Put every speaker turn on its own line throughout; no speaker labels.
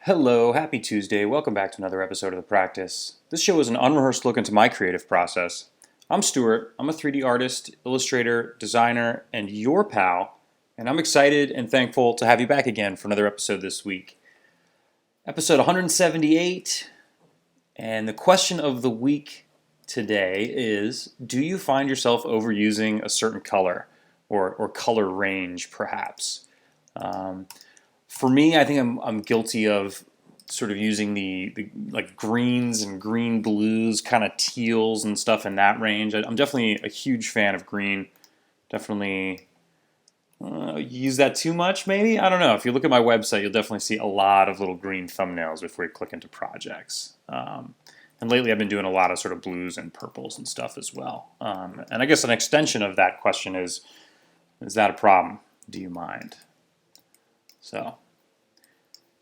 Hello, happy Tuesday. Welcome back to another episode of The Practice. This show is an unrehearsed look into my creative process. I'm Stuart. I'm a 3D artist, illustrator, designer, and your pal, and I'm excited and thankful to have you back again for another episode this week. Episode 178, and the question of the week today is, do you find yourself overusing a certain color or color range, perhaps? For me, I think I'm guilty of sort of using the like greens and green blues, kind of teals and stuff in that range. I'm definitely a huge fan of green. Definitely use that too much, maybe? I don't know. If you look at my website, you'll definitely see a lot of little green thumbnails before you click into projects. And lately I've been doing a lot of sort of blues and purples and stuff as well. And I guess an extension of that question is that a problem? Do you mind? So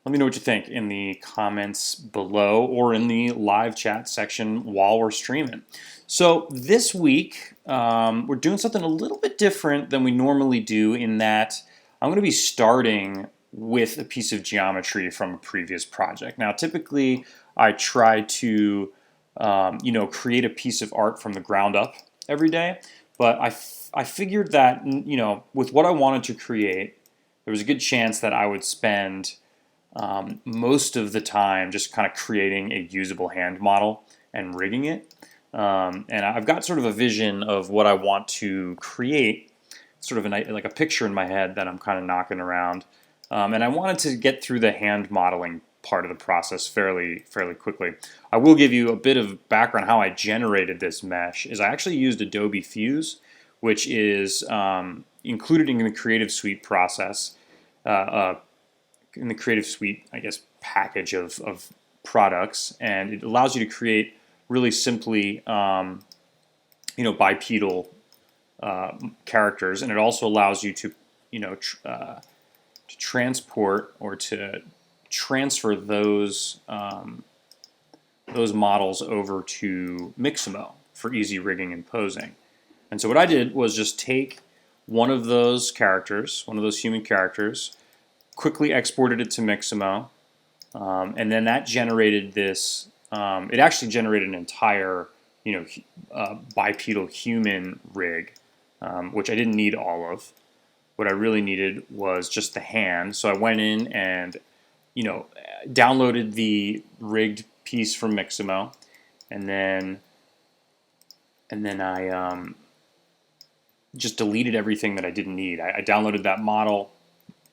let me know what you think in the comments below or in the live chat section while we're streaming. So this week, we're doing something a little bit different than we normally do in that I'm going to be starting with a piece of geometry from a previous project. Now, typically, I try to, create a piece of art from the ground up every day, but I figured that, with what I wanted to create, there was a good chance that I would spend most of the time just kind of creating a usable hand model and rigging it. And I've got sort of a vision of what I want to create, sort of like a picture in my head that I'm kind of knocking around. And I wanted to get through the hand modeling part of the process fairly quickly. I will give you a bit of background how I generated this mesh. Is I actually used Adobe Fuse, which is included in the Creative Suite process. In the Creative Suite, I guess, package of products, and it allows you to create really simply, bipedal characters, and it also allows you to, to transport or to transfer those models over to Mixamo for easy rigging and posing. And so what I did was just take one of those human characters, quickly exported it to Mixamo, and then that generated this. It actually generated an entire, bipedal human rig, which I didn't need all of. What I really needed was just the hand. So I went in and, downloaded the rigged piece from Mixamo, and then I just deleted everything that I didn't need. I downloaded that model,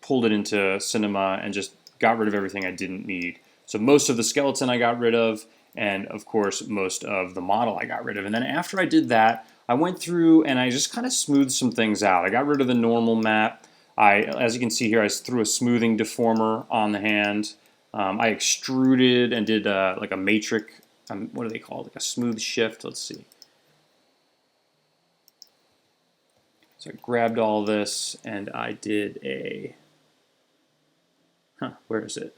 pulled it into Cinema, and just got rid of everything I didn't need. So most of the skeleton I got rid of, and of course most of the model I got rid of. And then after I did that, I went through and I just kind of smoothed some things out. I got rid of the normal map. As you can see here, I threw a smoothing deformer on the hand. I extruded and did like a matrix, what do they call it? Like a smooth shift. Let's see. So I grabbed all this and I did where is it?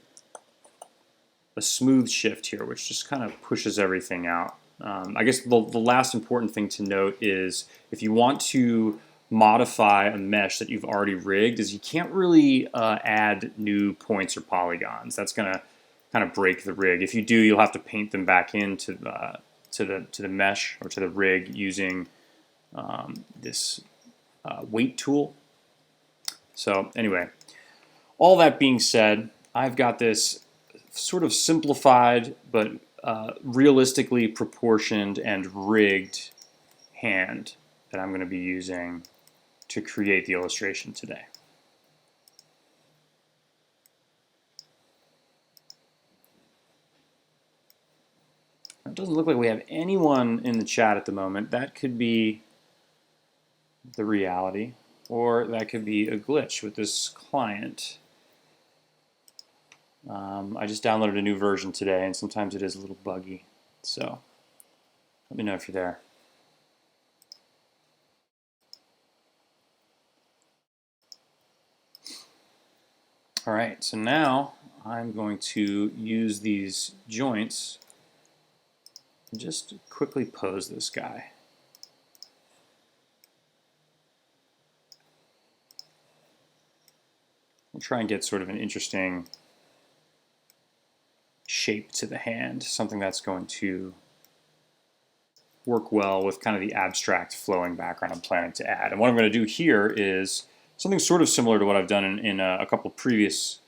A smooth shift here, which just kind of pushes everything out. I guess the last important thing to note is if you want to modify a mesh that you've already rigged, is you can't really add new points or polygons. That's going to kind of break the rig. If you do, you'll have to paint them back into the mesh or to the rig using this weight tool. So anyway, all that being said, I've got this sort of simplified but realistically proportioned and rigged hand that I'm going to be using to create the illustration today. It doesn't look like we have anyone in the chat at the moment. That could be the reality, or that could be a glitch with this client. I just downloaded a new version today, and sometimes it is a little buggy. So let me know if you're there. All right, so now I'm going to use these joints and just quickly pose this guy. We'll try and get sort of an interesting shape to the hand, something that's going to work well with kind of the abstract flowing background I'm planning to add. And what I'm going to do here is something sort of similar to what I've done in a couple previous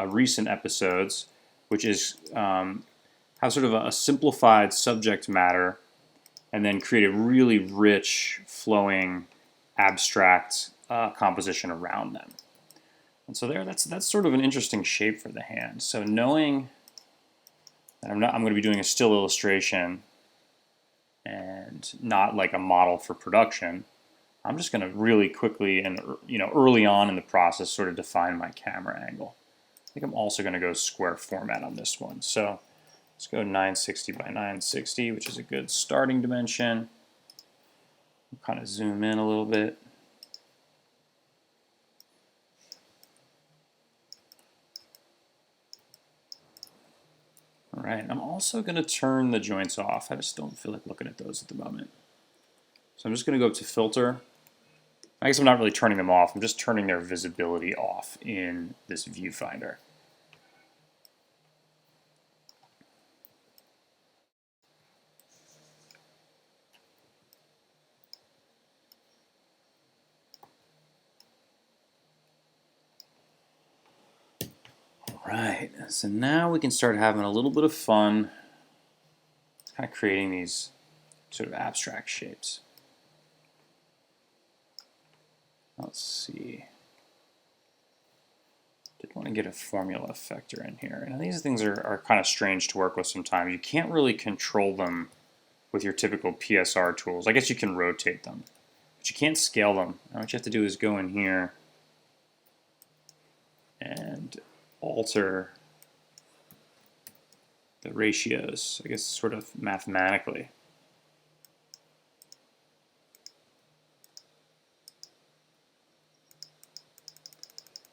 recent episodes, which is have sort of a simplified subject matter and then create a really rich, flowing, abstract composition around them. And so that's sort of an interesting shape for the hand. So knowing that I'm going to be doing a still illustration and not like a model for production, I'm just going to really quickly and early on in the process sort of define my camera angle. I think I'm also going to go square format on this one. So let's go 960 by 960, which is a good starting dimension. We'll kind of zoom in a little bit. All right, I'm also going to turn the joints off. I just don't feel like looking at those at the moment. So I'm just going to go up to filter. I guess I'm not really turning them off. I'm just turning their visibility off in this viewfinder. Right, so now we can start having a little bit of fun kind of creating these sort of abstract shapes. Let's see. Did want to get a formula effector in here. And these things are kind of strange to work with sometimes. You can't really control them with your typical PSR tools. I guess you can rotate them, but you can't scale them. And what you have to do is go in here and alter the ratios, I guess sort of mathematically.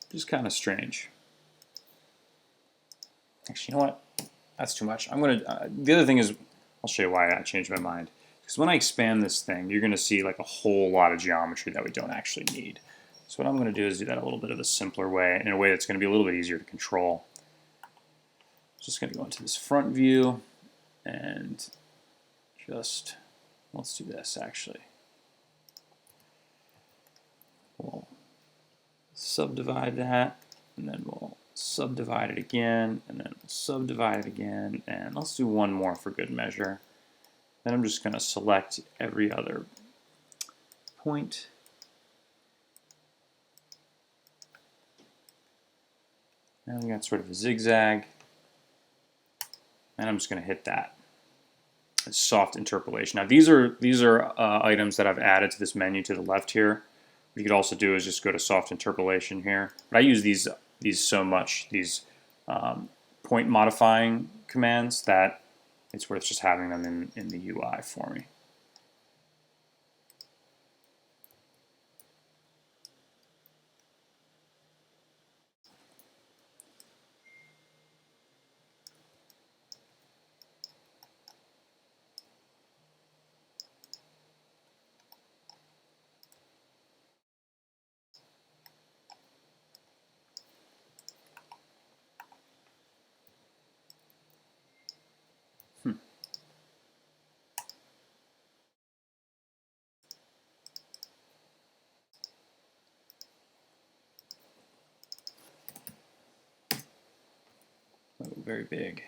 Just kind of strange. Actually, you know what? That's too much. I'm gonna. The other thing is, I'll show you why I changed my mind. Because when I expand this thing, you're gonna see like a whole lot of geometry that we don't actually need. So what I'm gonna do is do that a little bit of a simpler way, in a way that's gonna be a little bit easier to control. Just gonna go into this front view and just let's do this actually. We'll subdivide that, and then we'll subdivide it again, and then subdivide it again, and let's do one more for good measure. Then I'm just going to select every other point. And we got sort of a zigzag, and I'm just going to hit that. It's soft interpolation. Now these are items that I've added to this menu to the left here. What you could also do is just go to soft interpolation here. But I use these so much, these point modifying commands, that it's worth just having them in the UI for me. Oh, very big.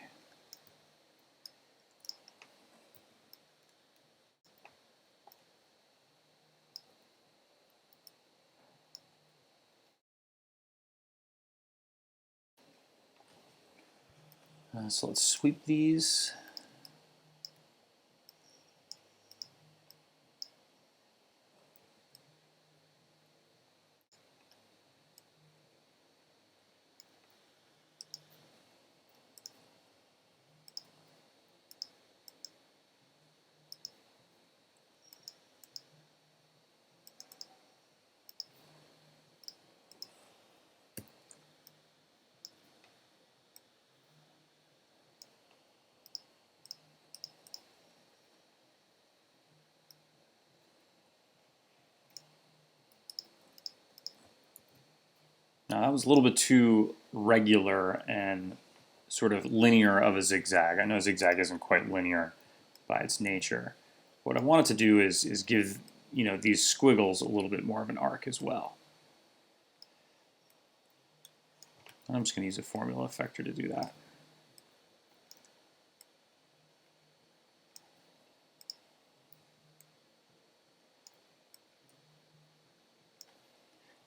So let's sweep these. Now that was a little bit too regular and sort of linear of a zigzag. I know zigzag isn't quite linear by its nature. What I wanted to do is give these squiggles a little bit more of an arc as well. I'm just going to use a formula effector to do that.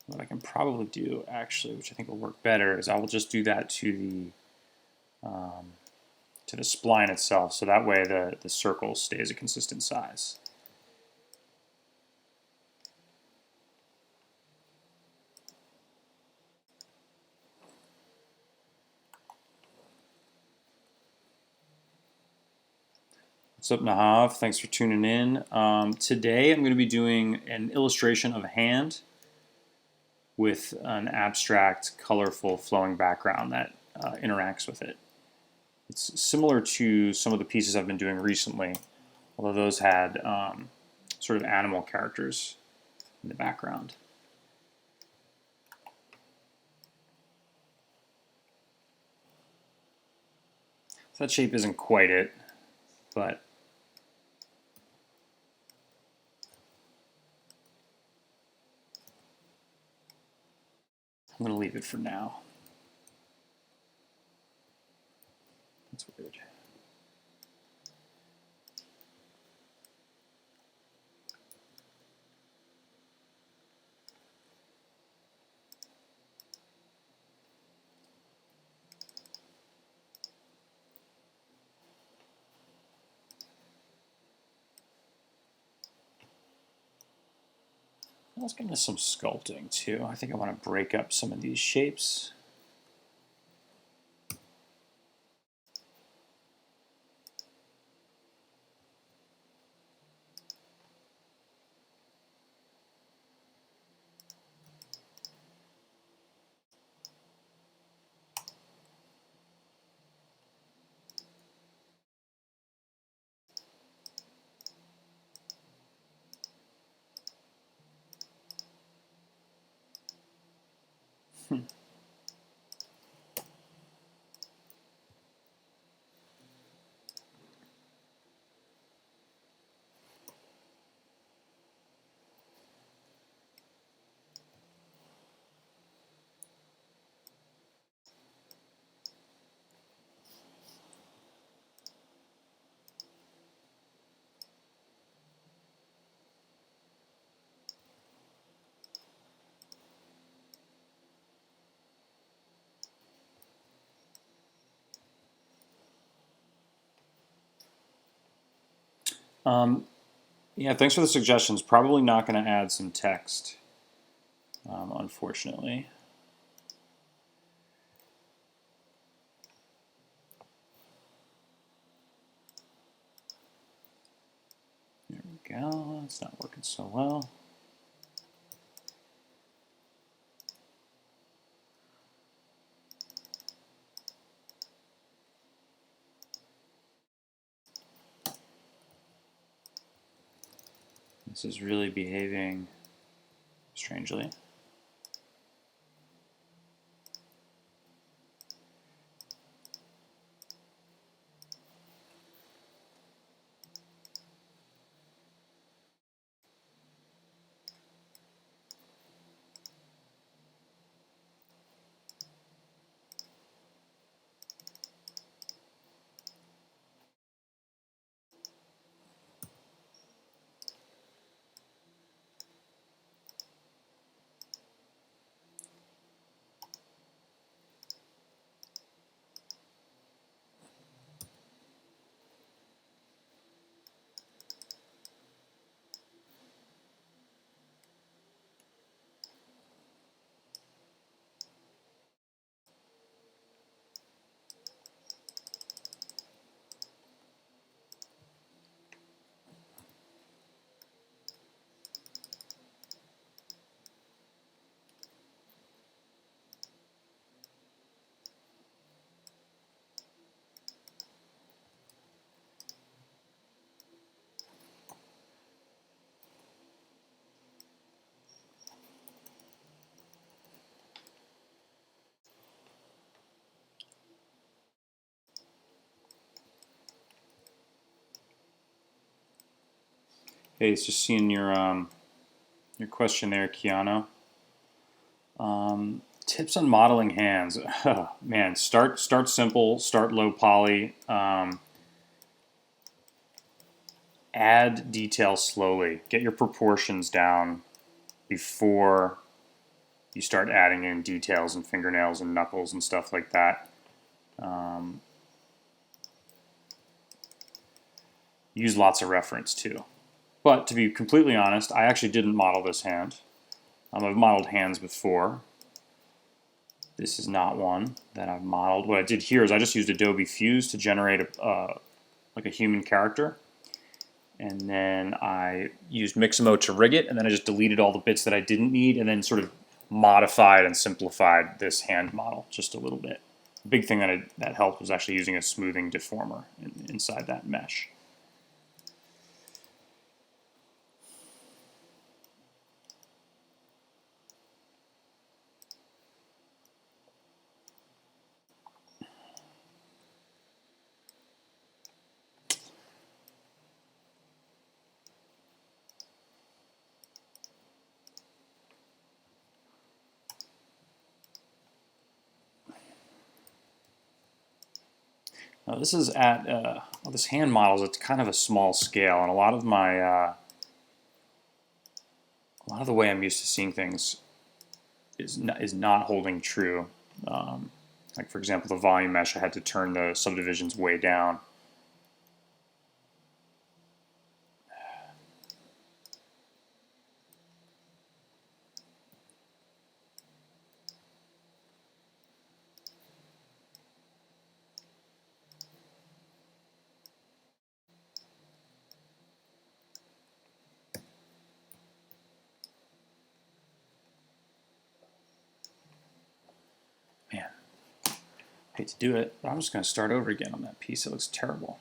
What I can probably do, actually, which I think will work better, is I will just do that to the spline itself, so that way the circle stays a consistent size. What's up, Nahav? Thanks for tuning in. Today I'm going to be doing an illustration of a hand with an abstract, colorful, flowing background that interacts with it. It's similar to some of the pieces I've been doing recently, although those had sort of animal characters in the background. So that shape isn't quite it, but I'm going to leave it for now. That's weird. Let's get into some sculpting too. I think I want to break up some of these shapes. Yeah, thanks for the suggestions. Probably not going to add some text, unfortunately. There we go. It's not working so well. This is really behaving strangely. Hey, it's just seeing your question there, Keanu. Tips on modeling hands. Man, start simple, start low poly. Add detail slowly. Get your proportions down before you start adding in details and fingernails and knuckles and stuff like that. Use lots of reference too. But to be completely honest, I actually didn't model this hand. I've modeled hands before. This is not one that I've modeled. What I did here is I just used Adobe Fuse to generate like a human character. And then I used Mixamo to rig it, and then I just deleted all the bits that I didn't need, and then sort of modified and simplified this hand model just a little bit. The big thing that helped was actually using a smoothing deformer inside that mesh. Now this is at this hand model. It's kind of a small scale, and a lot of the way I'm used to seeing things is not holding true. Like for example, the volume mesh, I had to turn the subdivisions way down. Man, I hate to do it, but I'm just going to start over again on that piece. It looks terrible.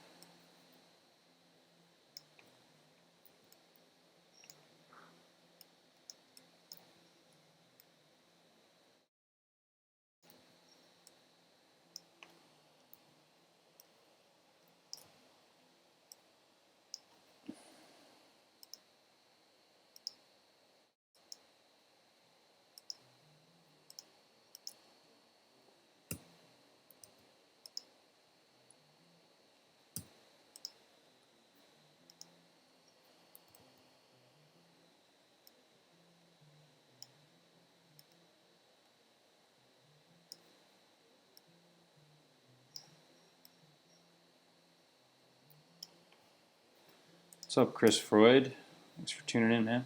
What's up, Chris Freud? Thanks for tuning in, man.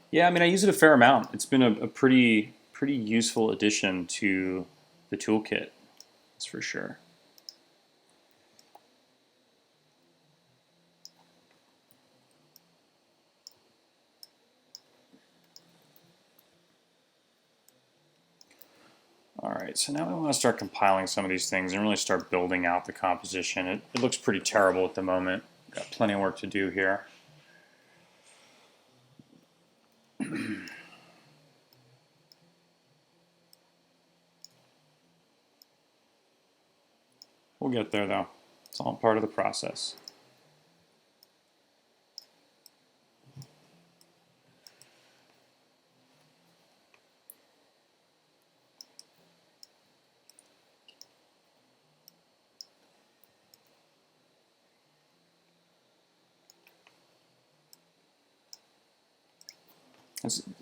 Yeah, I mean, I use it a fair amount. It's been a pretty useful addition to the toolkit, that's for sure. All right, so now I want to start compiling some of these things and really start building out the composition. It looks pretty terrible at the moment. Got plenty of work to do here. We'll get there though. It's all part of the process.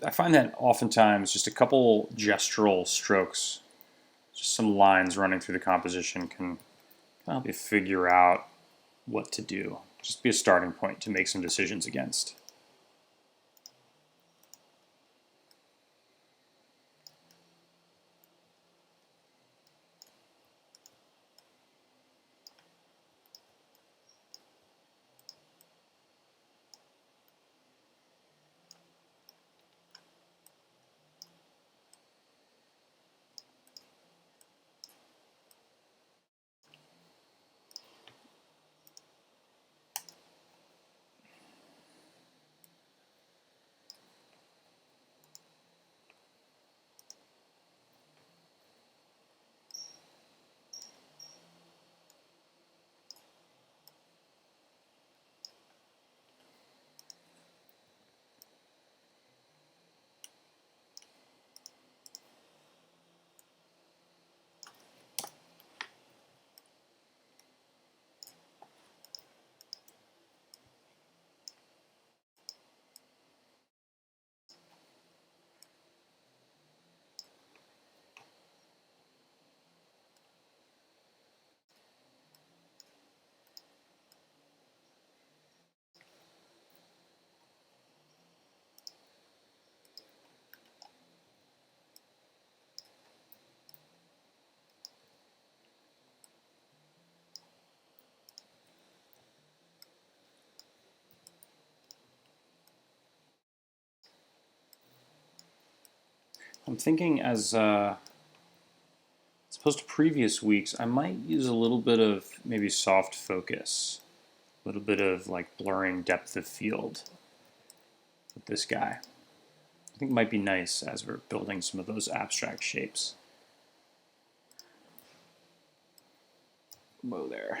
I find that oftentimes just a couple gestural strokes, just some lines running through the composition can help you figure out what to do. Just be a starting point to make some decisions against. I'm thinking as opposed to previous weeks, I might use a little bit of maybe soft focus, a little bit of like blurring depth of field with this guy. I think it might be nice as we're building some of those abstract shapes. Whoa there.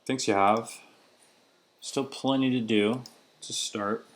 thinks you have. Still plenty to do to start.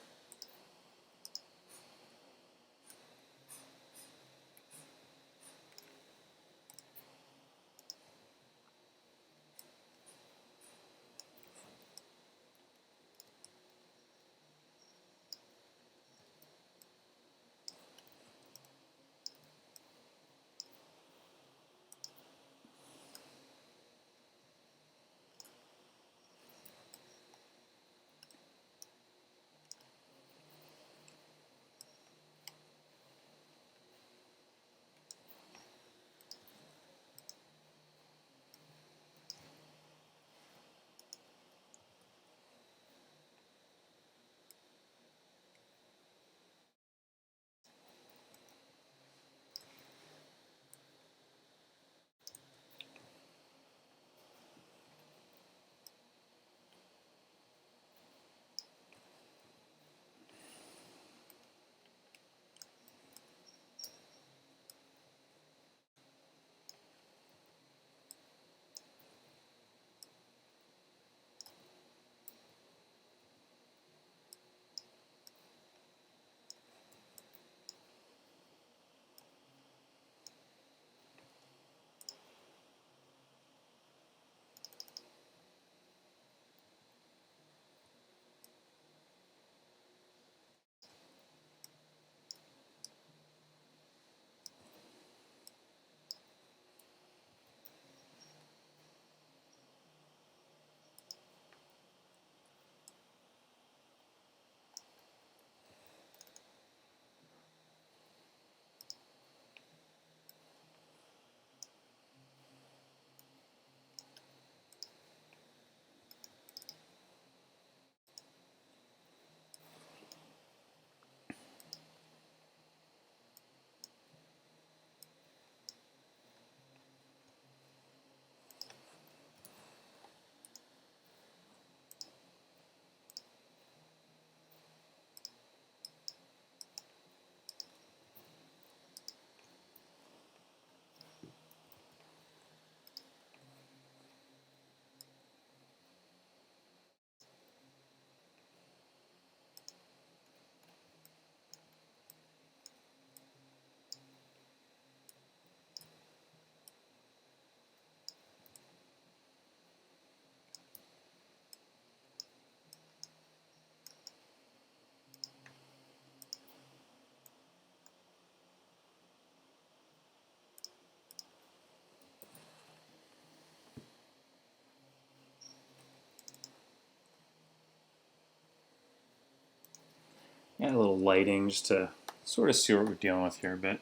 Add a little lighting just to sort of see what we're dealing with here a bit.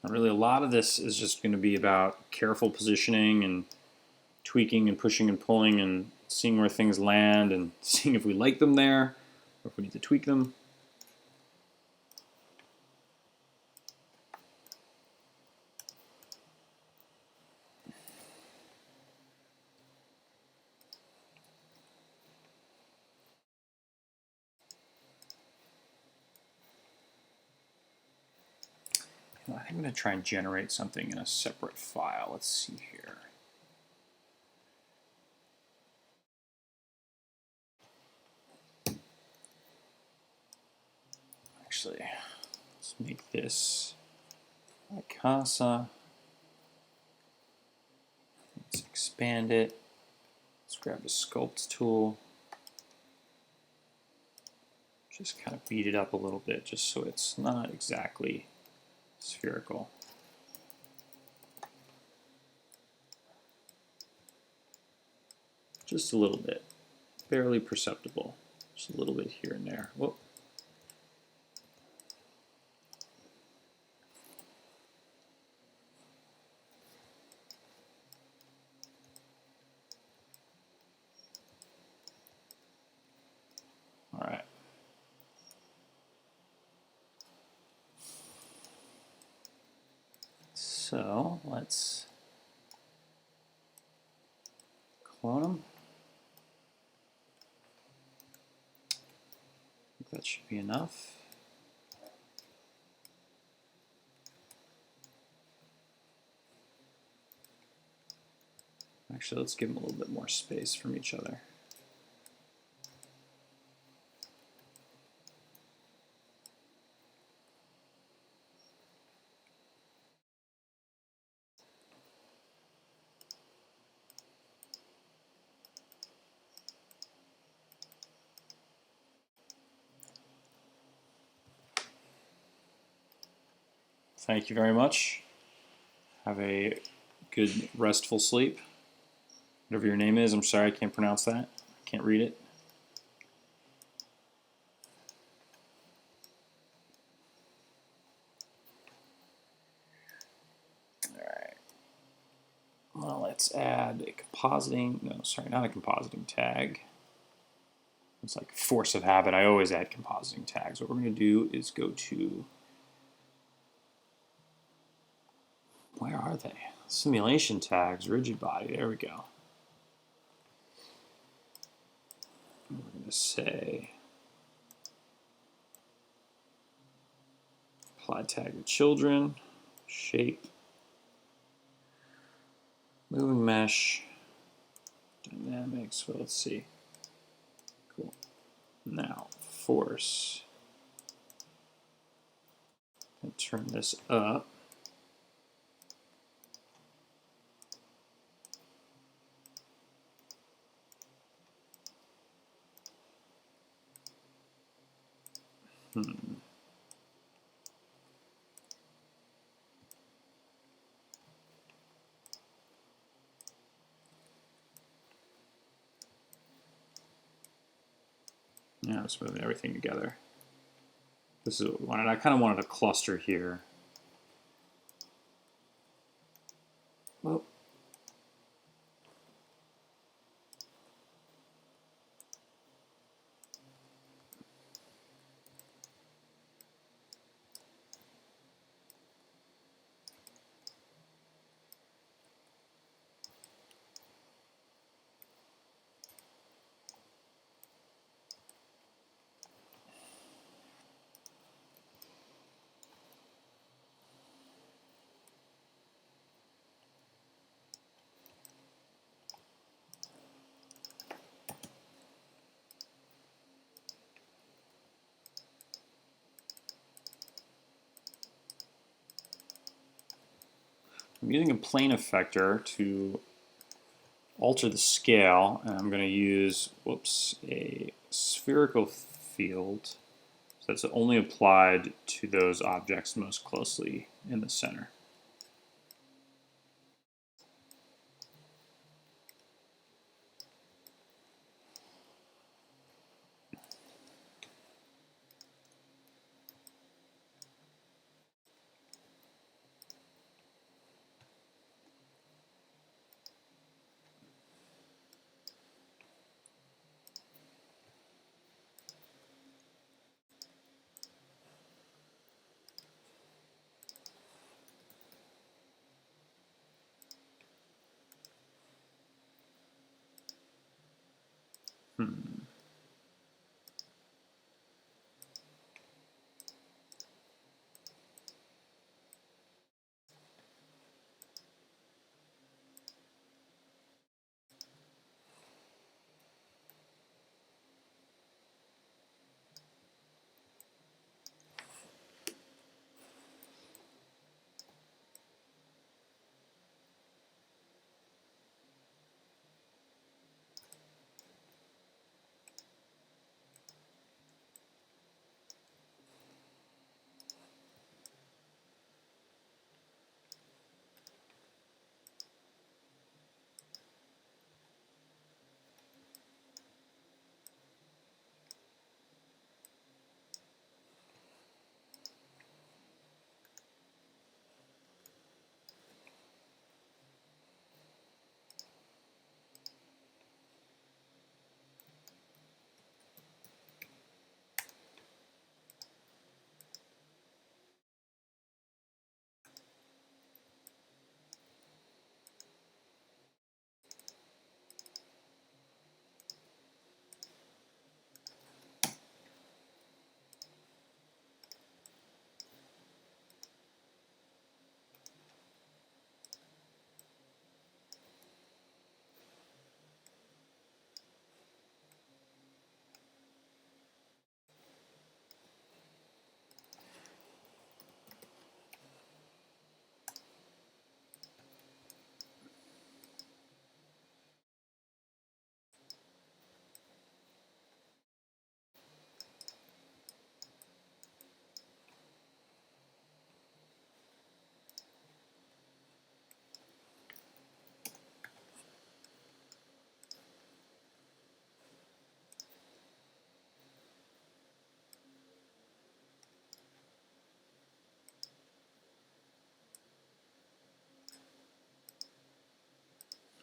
And really, a lot of this is just going to be about careful positioning and tweaking and pushing and pulling and seeing where things land and seeing if we like them there or if we need to tweak them. I think I'm going to try and generate something in a separate file. Let's see here. actually, let's make this like casa. Let's expand it. Let's grab the sculpt tool. Just kind of beat it up a little bit just so it's not exactly spherical. Just a little bit, barely perceptible. Just a little bit here and there. Whoop. All right. So let's clone them. I think that should be enough. Actually, let's give them a little bit more space from each other. Thank you very much. Have a good restful sleep. Whatever your name is, I'm sorry I can't pronounce that. I can't read it. Alright. Well, let's add a compositing, no, sorry, not a compositing tag. It's like force of habit. I always add compositing tags. What we're going to do is go to, where are they? Simulation tags, rigid body, there we go. We're going to say apply tag to children, shape, moving mesh, dynamics. Well, let's see. Cool. Now, force. And turn this up. Yeah, let's move everything together. This is what we wanted. I kind of wanted a cluster here. Well, I'm using a plane effector to alter the scale, and I'm going to use, a spherical field. So that's only applied to those objects most closely in the center.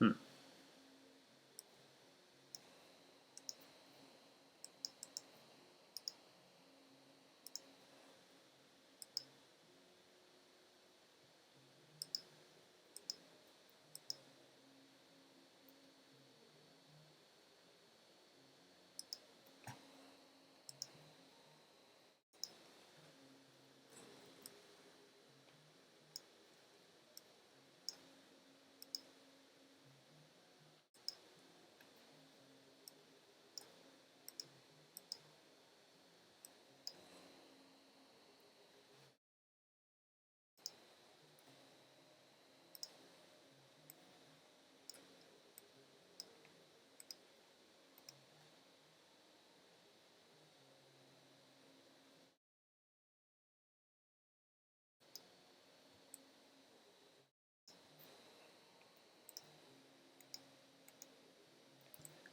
Hmm.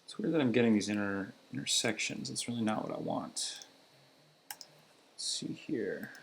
It's weird that I'm getting these intersections. It's really not what I want. Let's see here.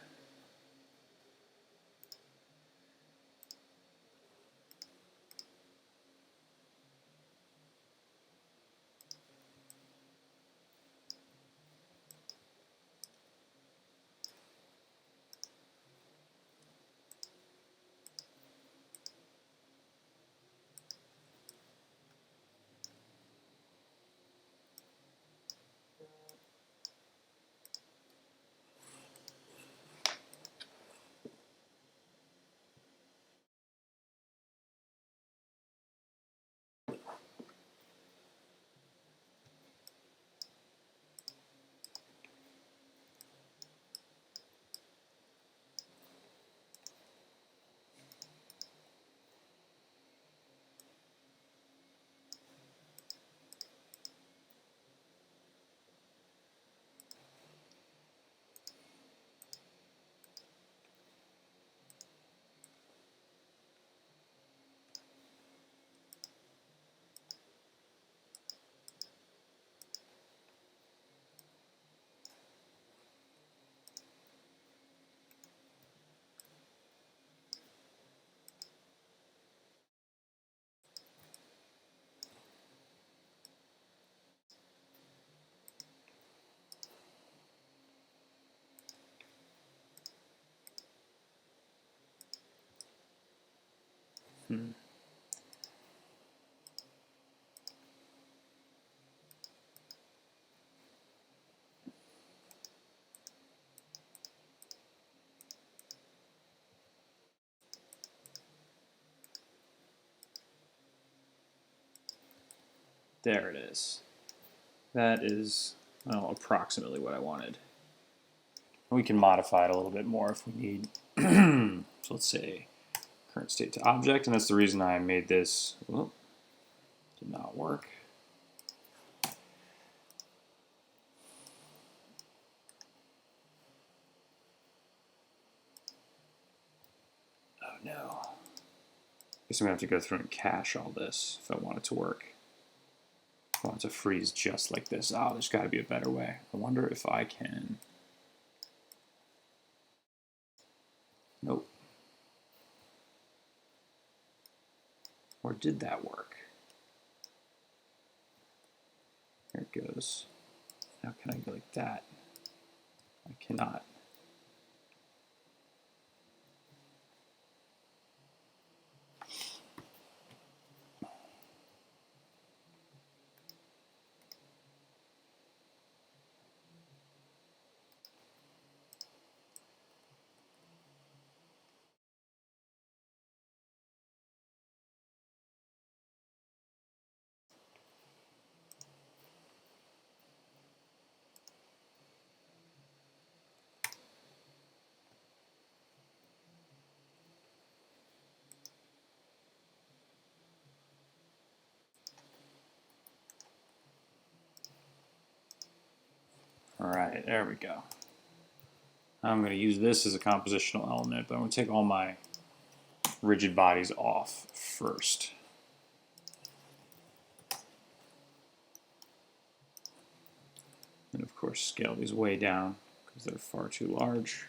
Hmm. There it is. That is, well, approximately what I wanted. We can modify it a little bit more if we need. So let's say current state to object, and that's the reason I made this. Well, did not work. Oh no. I guess I'm gonna have to go through and cache all this if I want it to work. If I want it to freeze just like this. Oh, there's got to be a better way. I wonder if I can. Nope. Or did that work? There it goes. How can I go like that? I cannot. All right, there we go. I'm going to use this as a compositional element, but I'm going to take all my rigid bodies off first. And of course, scale these way down because they're far too large.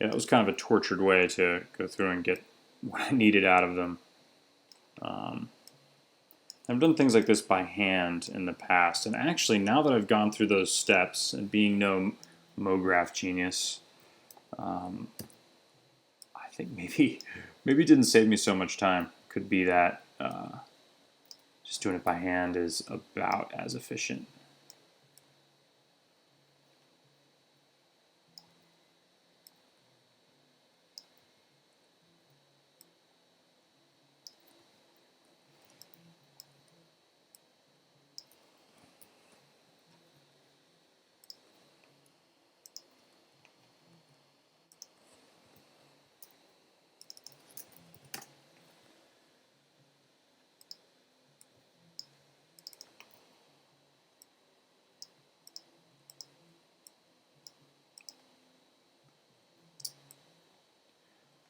Yeah, it was kind of a tortured way to go through and get what I needed out of them. I've done things like this by hand in the past, and actually now that I've gone through those steps and being no MoGraph genius, I think maybe it didn't save me so much time. Could be that just doing it by hand is about as efficient.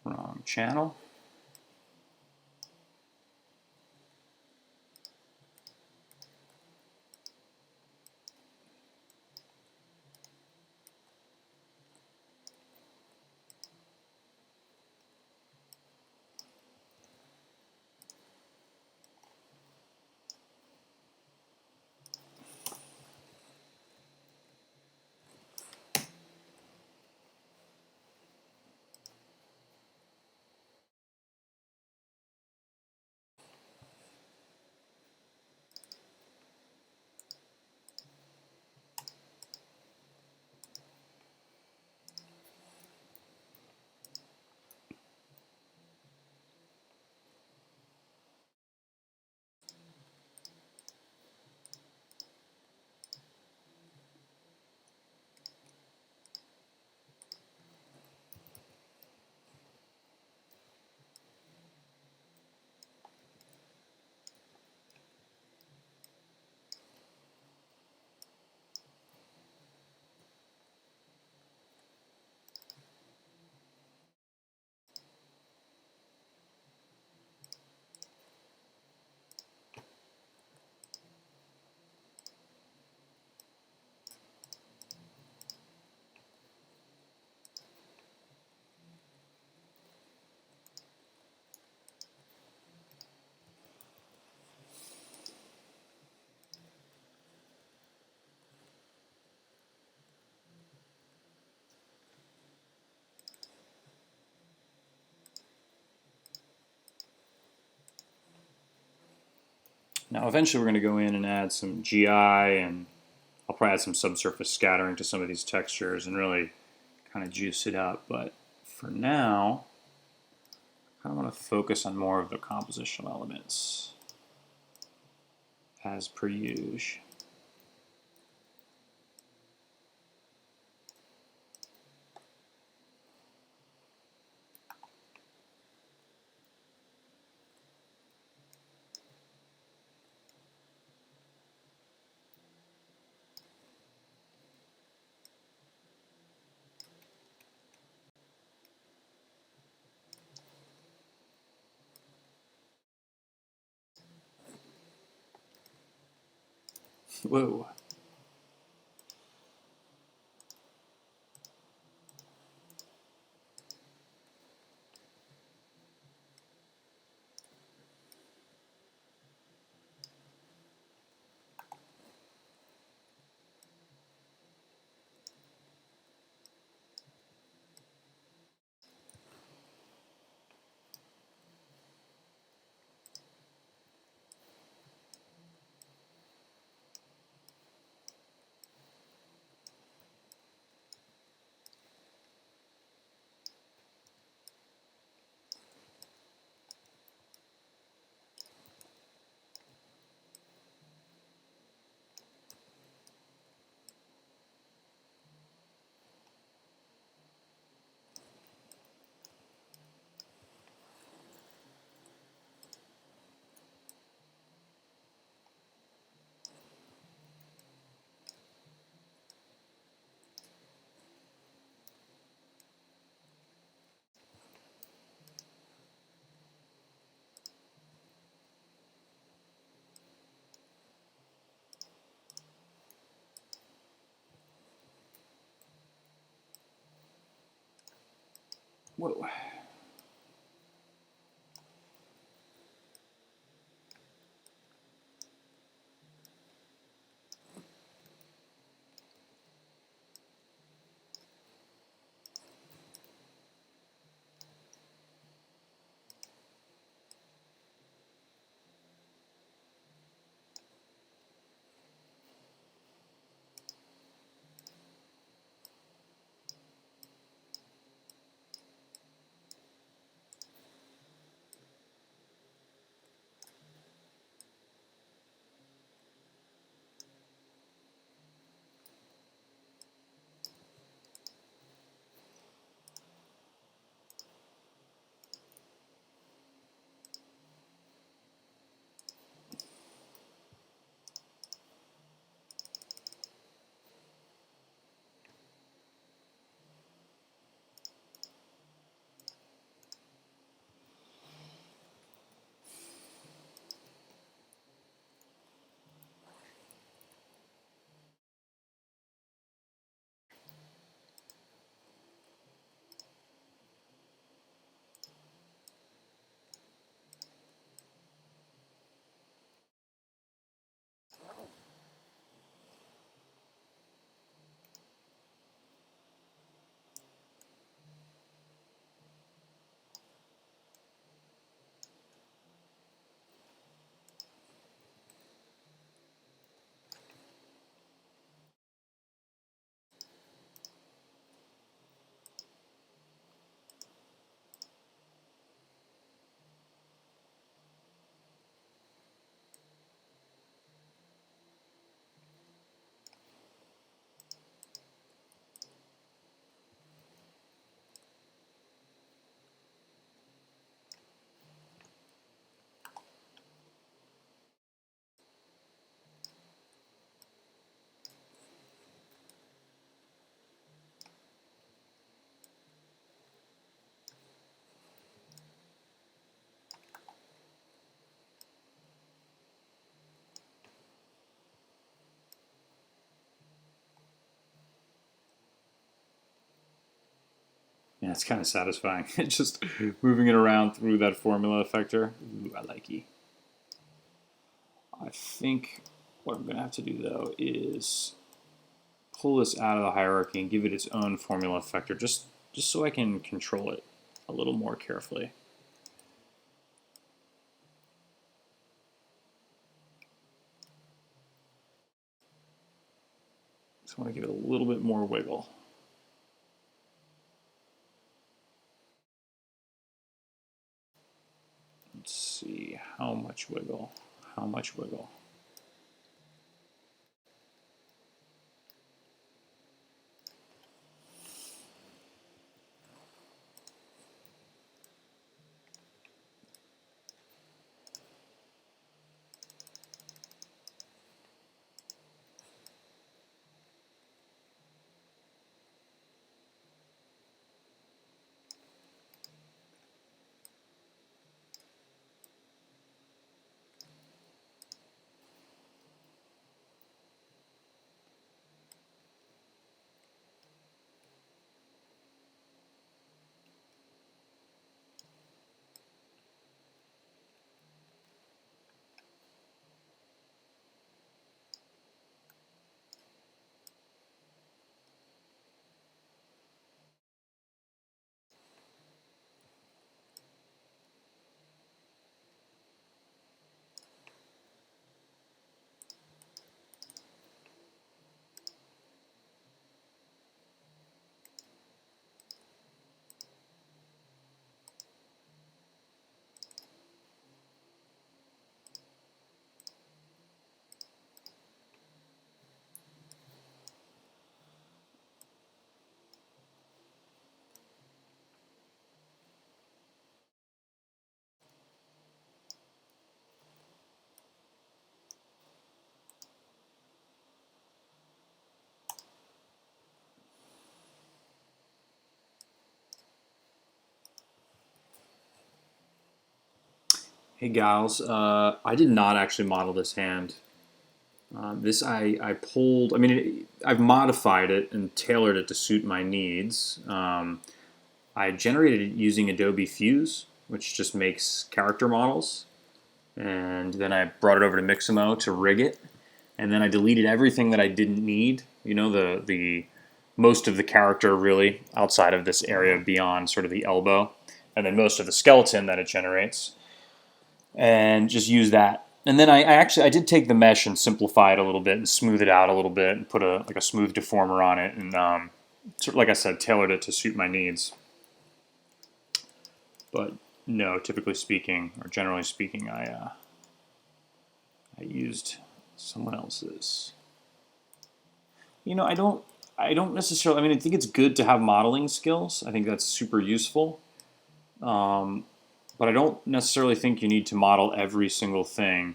Wrong channel. Now eventually we're going to go in and add some GI, and I'll probably add some subsurface scattering to some of these textures and really kind of juice it up. But for now, I kind of want to focus on more of the compositional elements as per usual. Whoa. what? Yeah, it's kind of satisfying. Just moving it around through that formula effector. Ooh, I like it. I think what I'm going to have to do though is pull this out of the hierarchy and give it its own formula effector, just so I can control it a little more carefully. Just want to give it a little bit more wiggle. Let's see, how much wiggle? How much wiggle? Hey Giles, I did not actually model this hand. This I pulled. I mean, I've modified it and tailored it to suit my needs. I generated it using Adobe Fuse, which just makes character models. And then I brought it over to Mixamo to rig it. And then I deleted everything that I didn't need. You know, the most of the character really outside of this area beyond sort of the elbow. And then most of the skeleton that it generates. And just use that. And then I did take the mesh and simplify it a little bit and smooth it out a little bit and put a smooth deformer on it and sort of, like I said, tailored it to suit my needs. But no, typically speaking, or generally speaking, I used someone else's. You know, I don't necessarily. I mean, I think it's good to have modeling skills. I think that's super useful. But I don't necessarily think you need to model every single thing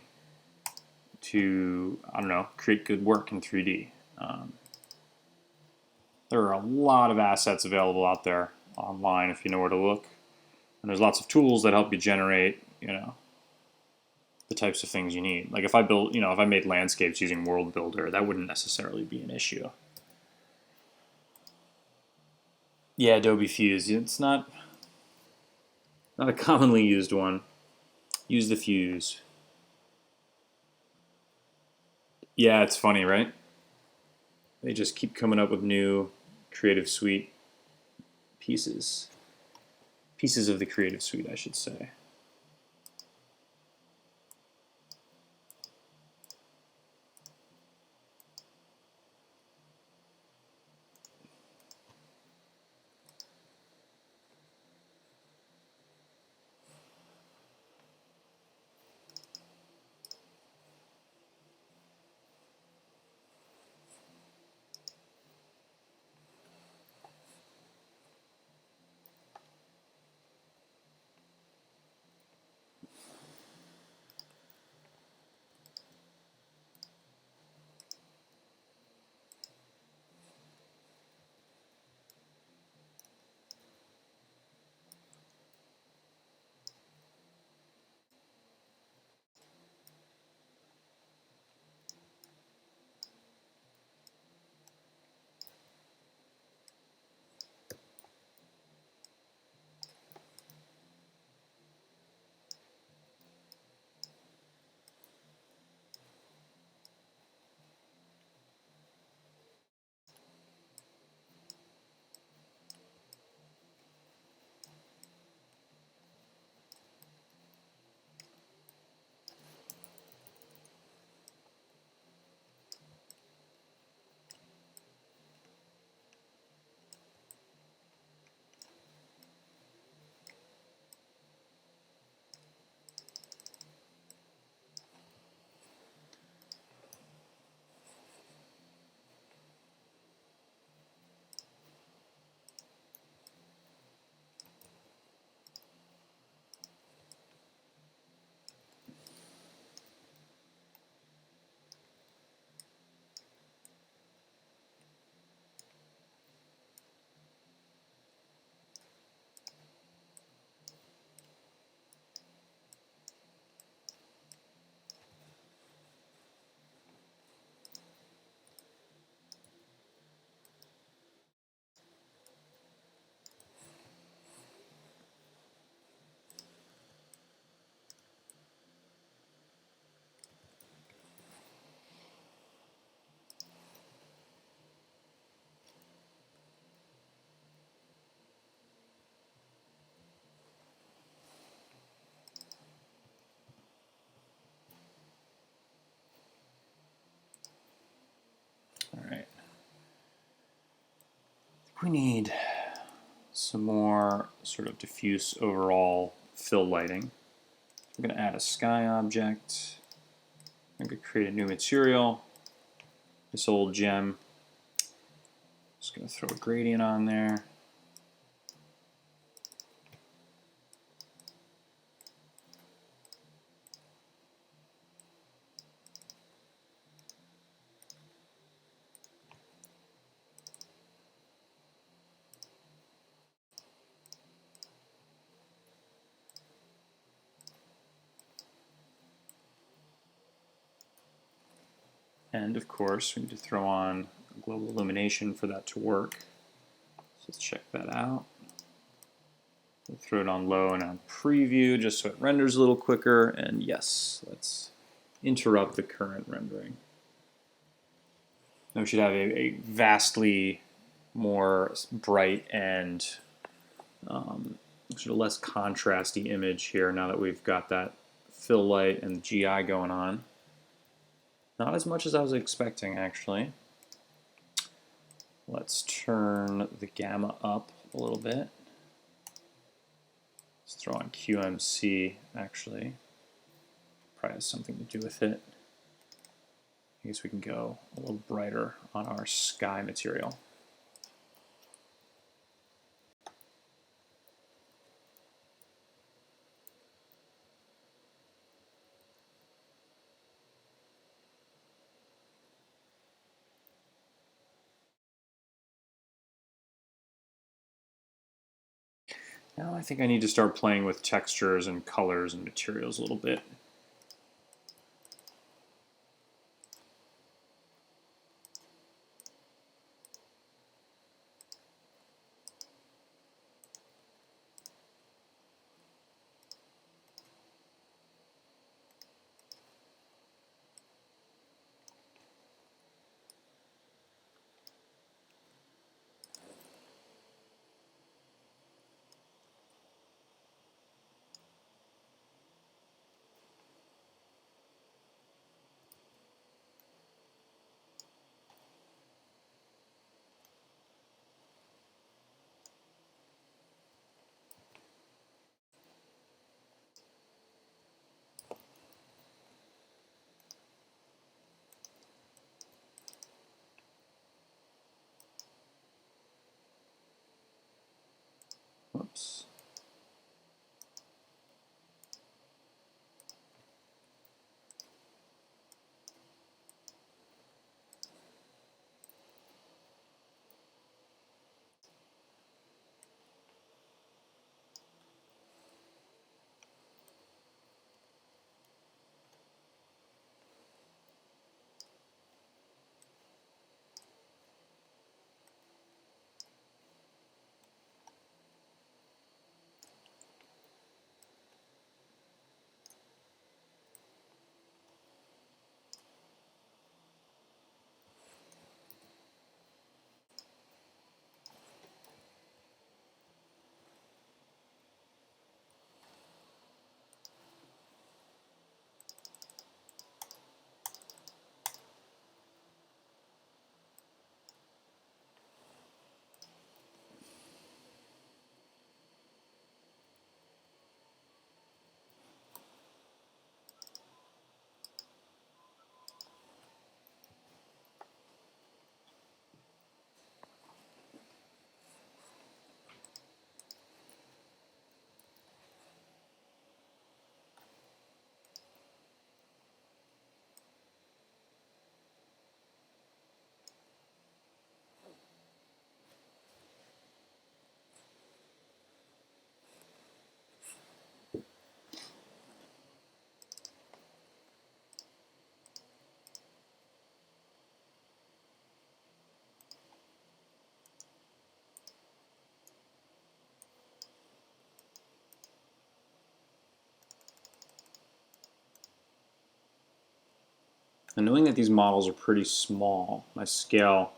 to, I don't know, create good work in 3D. There are a lot of assets available out there online if you know where to look. And there's lots of tools that help you generate, you know, the types of things you need. Like if I built, you know, if I made landscapes using World Builder, that wouldn't necessarily be an issue. Yeah, Adobe Fuse. It's not a commonly used one. Use the Fuse. Yeah, it's funny, right? They just keep coming up with new Creative Suite pieces. Pieces of the Creative Suite, I should say. All right. We need some more sort of diffuse overall fill lighting. I'm going to add a sky object. I'm going to create a new material. This old gem. Just going to throw a gradient on there. And of course, we need to throw on global illumination for that to work. So let's check that out. We'll throw it on low and on preview just so it renders a little quicker. And yes, let's interrupt the current rendering. Now we should have a vastly more bright and sort of less contrasty image here now that we've got that fill light and GI going on. Not as much as I was expecting, actually. Let's turn the gamma up a little bit. Let's throw on QMC, actually. Probably has something to do with it. I guess we can go a little brighter on our sky material. Now I think I need to start playing with textures and colors and materials a little bit. Whoops. And knowing that these models are pretty small, my scale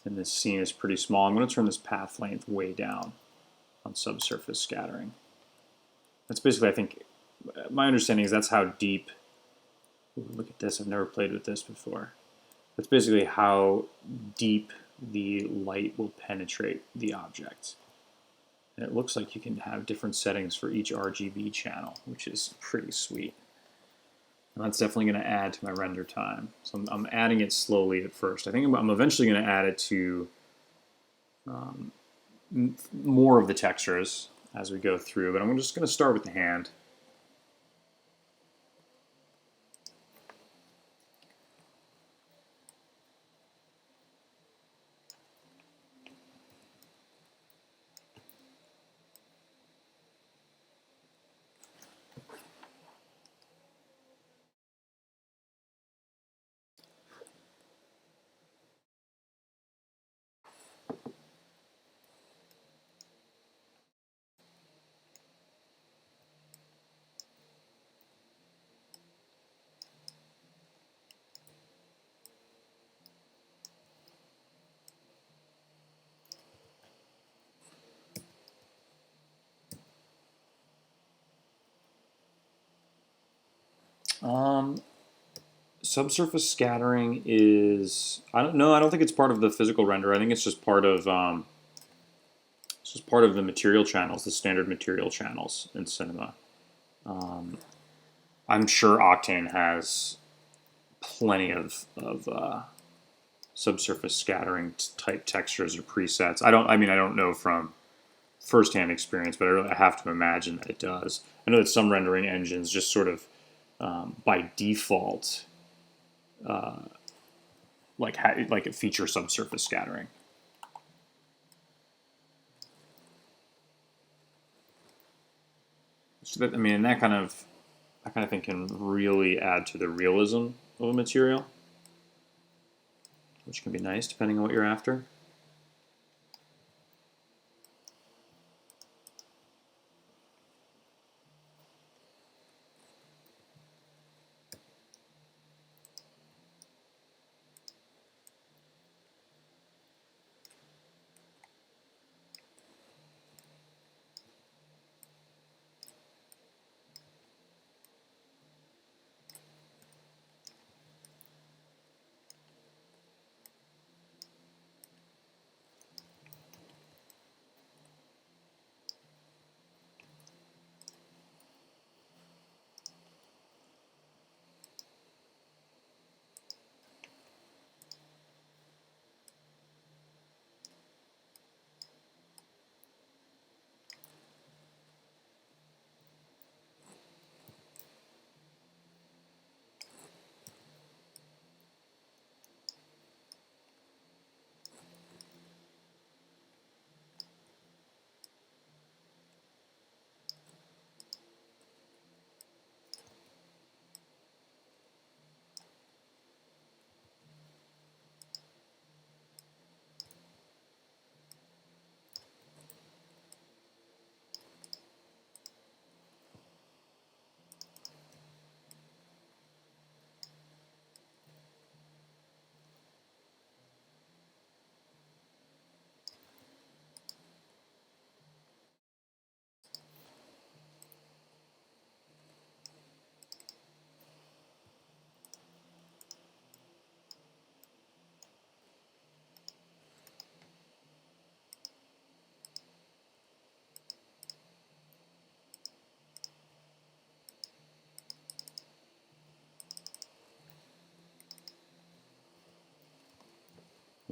in this scene is pretty small, I'm going to turn this path length way down on subsurface scattering. That's basically, I think, my understanding is that's how deep, look at this, I've never played with this before. That's basically how deep the light will penetrate the object. And it looks like you can have different settings for each RGB channel, which is pretty sweet. And that's definitely going to add to my render time. So I'm adding it slowly at first. I think I'm eventually going to add it to more of the textures as we go through, but I'm just going to start with the hand. Subsurface scattering is, I don't know. I don't think it's part of the physical render. I think it's just part of the material channels, the standard material channels in Cinema. I'm sure Octane has plenty of subsurface scattering type textures or presets. I mean, I don't know from firsthand experience, but I have to imagine that it does. I know that some rendering engines just sort of by default like it features subsurface scattering. So that, I mean, and that kind of thing can really add to the realism of a material, which can be nice depending on what you're after.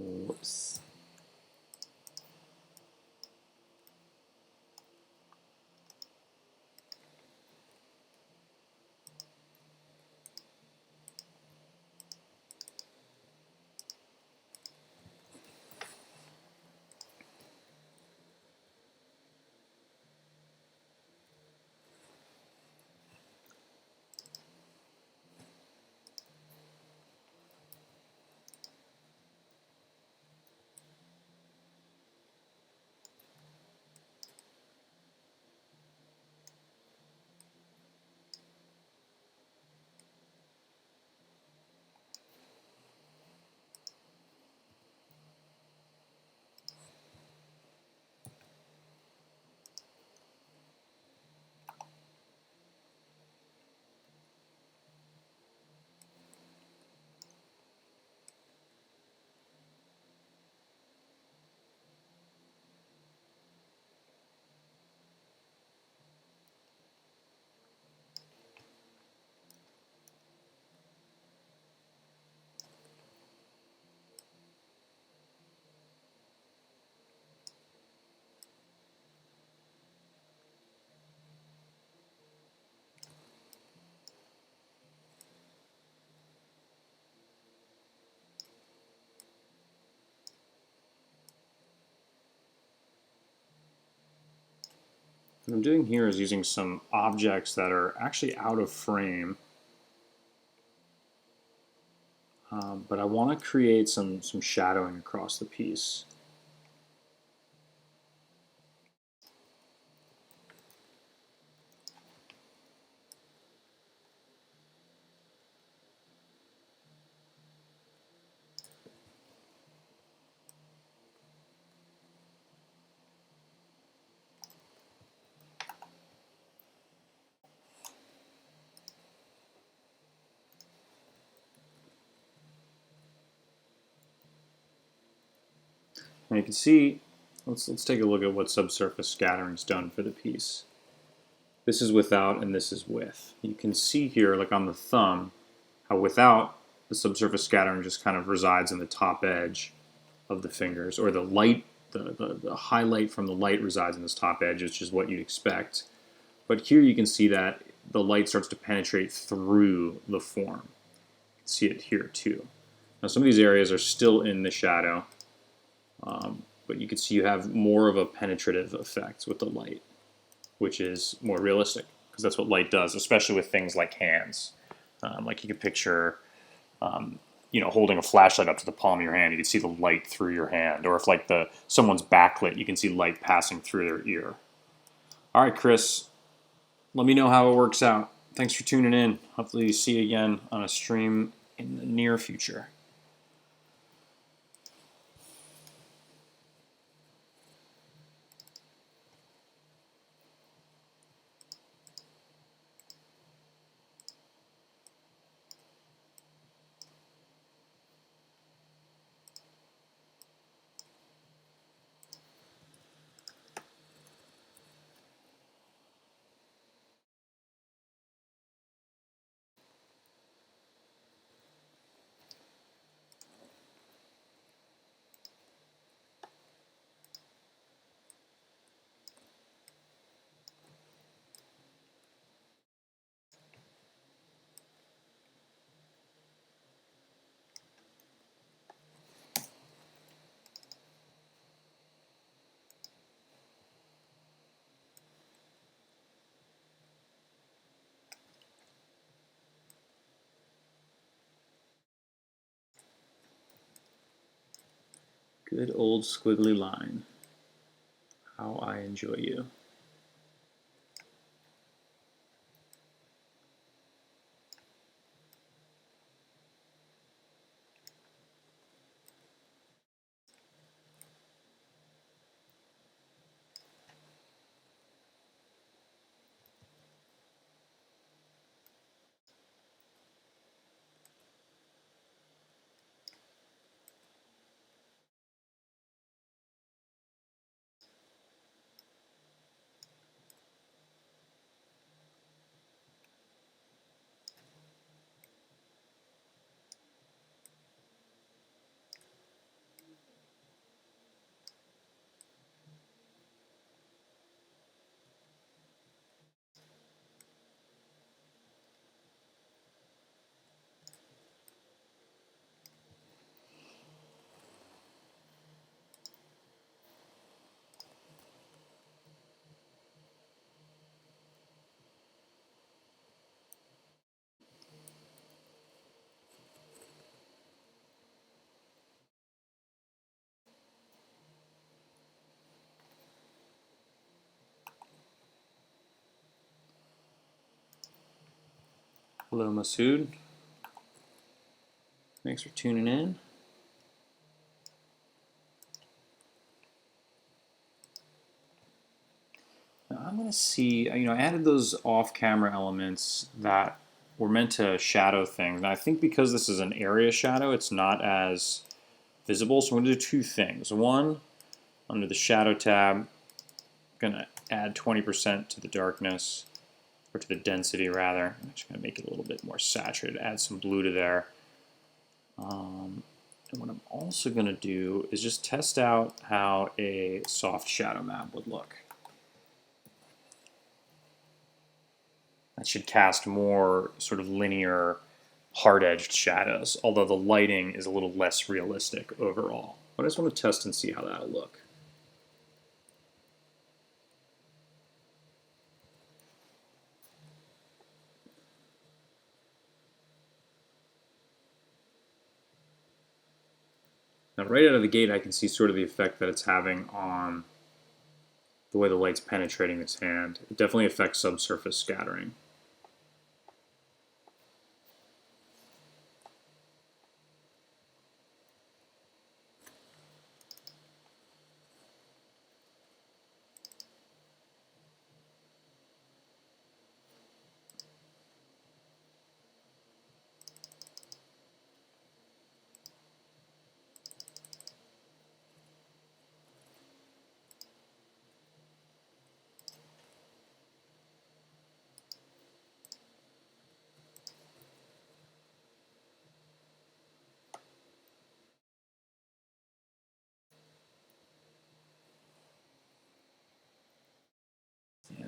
Whoops. What I'm doing here is using some objects that are actually out of frame, but I want to create some shadowing across the piece. And you can see, let's take a look at what subsurface scattering's done for the piece. This is without and this is with. You can see here, like on the thumb, how without, the subsurface scattering just kind of resides in the top edge of the fingers, or the light, the highlight from the light resides in this top edge, which is what you'd expect. But here you can see that the light starts to penetrate through the form. You can see it here too. Now some of these areas are still in the shadow, but you can see you have more of a penetrative effect with the light, which is more realistic, because that's what light does, especially with things like hands. Like you could picture, holding a flashlight up to the palm of your hand, you can see the light through your hand. Or if like someone's backlit, you can see light passing through their ear. All right, Chris, let me know how it works out. Thanks for tuning in. Hopefully see you again on a stream in the near future. Good old squiggly line. How I enjoy you. Hello, Masood. Thanks for tuning in. Now I'm going to see, I added those off-camera elements that were meant to shadow things. And I think because this is an area shadow, it's not as visible. So I'm going to do two things. One, under the shadow tab, I'm going to add 20% to the darkness, or to the density rather. I'm actually going to make it a little bit more saturated, add some blue to there. And what I'm also going to do is just test out how a soft shadow map would look. That should cast more sort of linear, hard-edged shadows, although the lighting is a little less realistic overall. But I just want to test and see how that'll look. Now right out of the gate I can see sort of the effect that it's having on the way the light's penetrating this hand. It definitely affects subsurface scattering.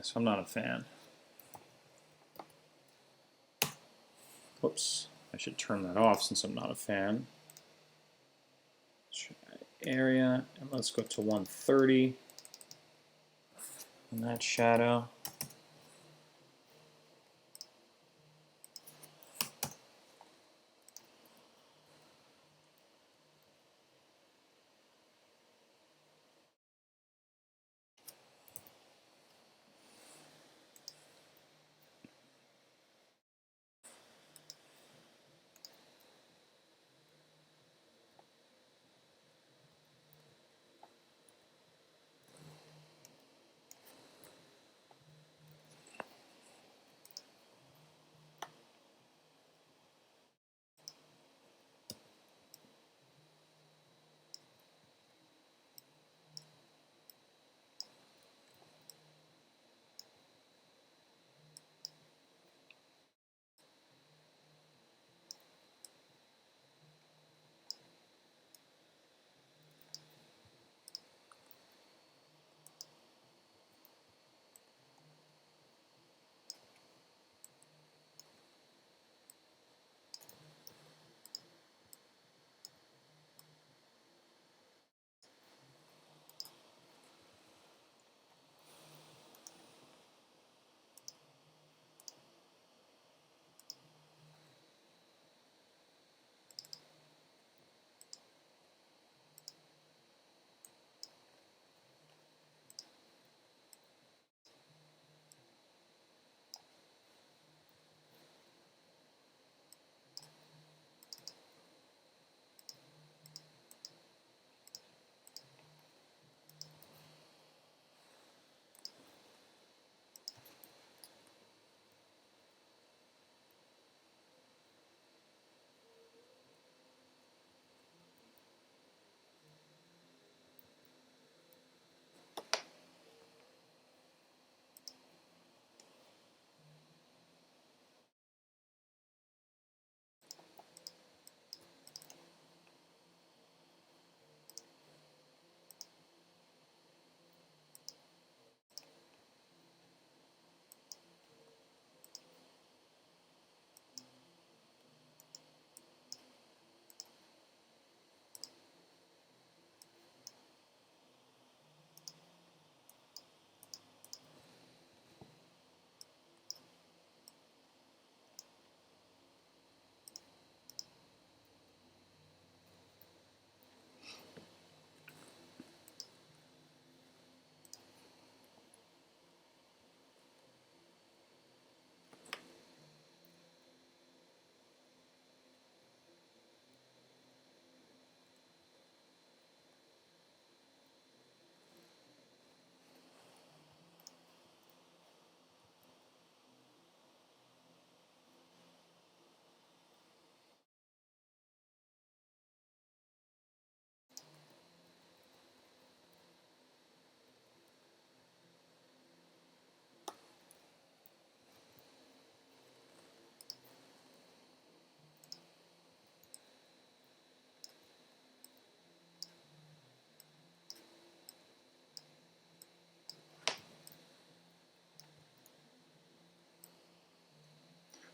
so I'm not a fan. Whoops, I should turn that off since I'm not a fan. Area, and let's go to 130 in that shadow.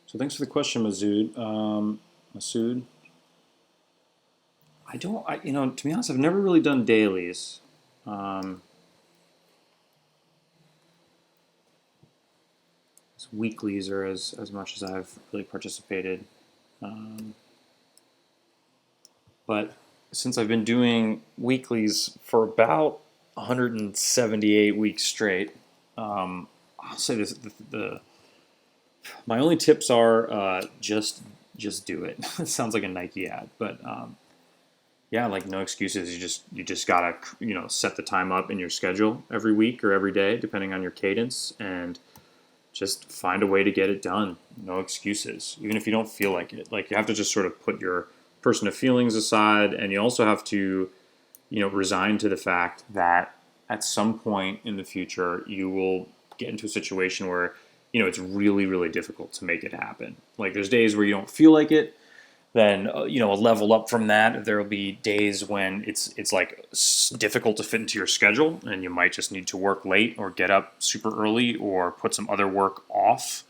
So thanks for the question, Masood. Masood, to be honest, I've never really done dailies. Um, Weeklies are as much as I've really participated. Um, but since I've been doing weeklies for about 178 weeks straight, I'll say this: my only tips are just do it. It sounds like a Nike ad, but yeah, like no excuses. You just gotta set the time up in your schedule every week or every day, depending on your cadence, and just find a way to get it done. No excuses, even if you don't feel like it. Like you have to just sort of put your personal feelings aside, and you also have to resign to the fact that at some point in the future you will get into a situation where it's really really difficult to make it happen. Like there's days where you don't feel like it, Then a level up from that, there will be days when it's like difficult to fit into your schedule, and you might just need to work late or get up super early or put some other work off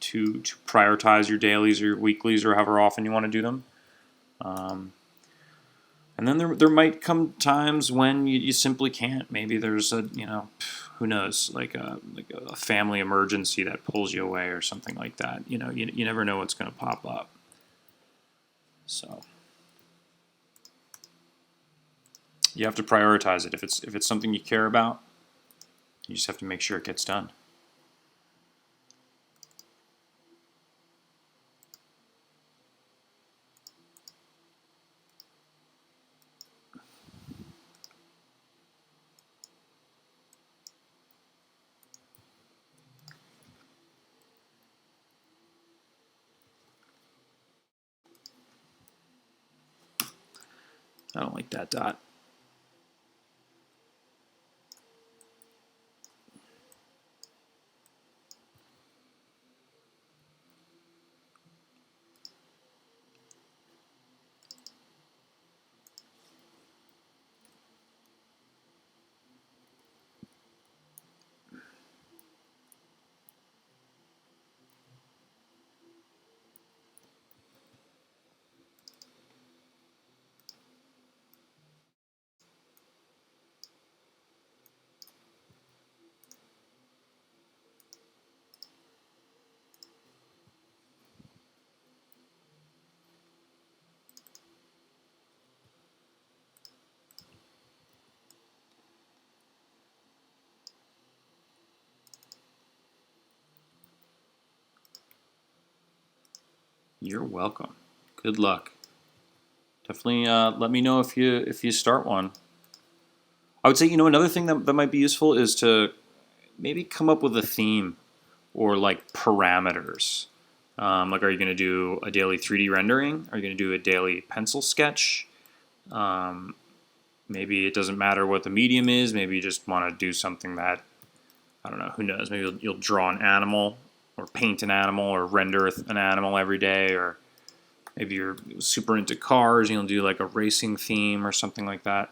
to prioritize your dailies or your weeklies or however often you want to do them. And then there might come times when you simply can't. Maybe there's who knows, like a family emergency that pulls you away or something like that. You never know what's going to pop up. So you have to prioritize it. If it's something you care about, you just have to make sure it gets done. I don't like that dot. You're welcome. Good luck. Definitely let me know if you start one. I would say another thing that might be useful is to maybe come up with a theme or like parameters. Like, are you going to do a daily 3D rendering? Are you going to do a daily pencil sketch? Maybe it doesn't matter what the medium is. Maybe you just want to do something that, I don't know, who knows? Maybe you'll draw an animal or paint an animal or render an animal every day, or maybe you're super into cars and you'll do like a racing theme or something like that.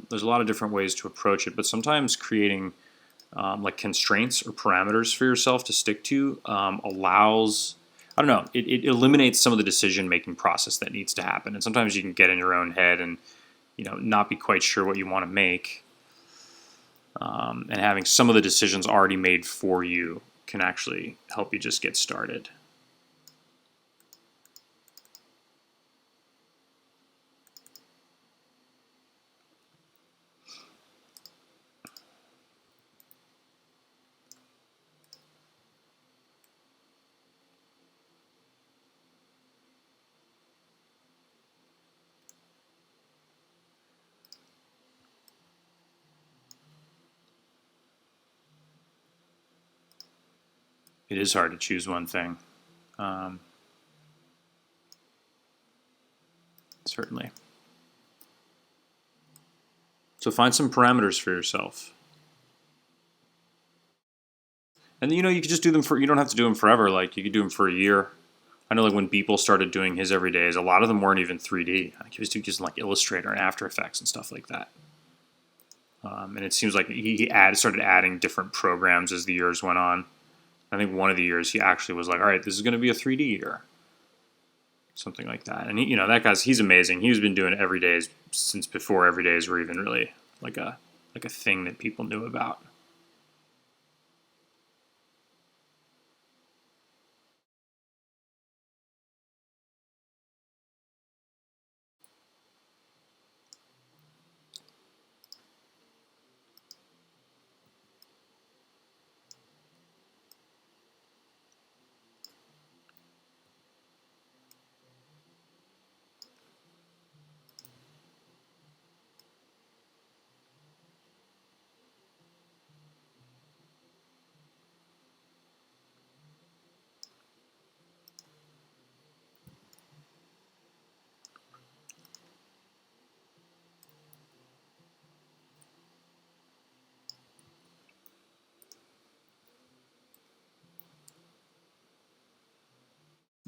There's a lot of different ways to approach it, but sometimes creating like constraints or parameters for yourself to stick to allows, I don't know, it eliminates some of the decision-making process that needs to happen. And sometimes you can get in your own head and not be quite sure what you want to make. And having some of the decisions already made for you can actually help you just get started. It is hard to choose one thing. Certainly. So find some parameters for yourself. And you could just do them you don't have to do them forever. Like, you could do them for a year. I know, like, when Beeple started doing his everydays, a lot of them weren't even 3D. Like, he was using like Illustrator and After Effects and stuff like that. And it seems like he started adding different programs as the years went on. I think one of the years he actually was like, all right, this is going to be a 3D year. Something like that. And he's amazing. He's been doing everydays since before everydays were even really like a thing that people knew about.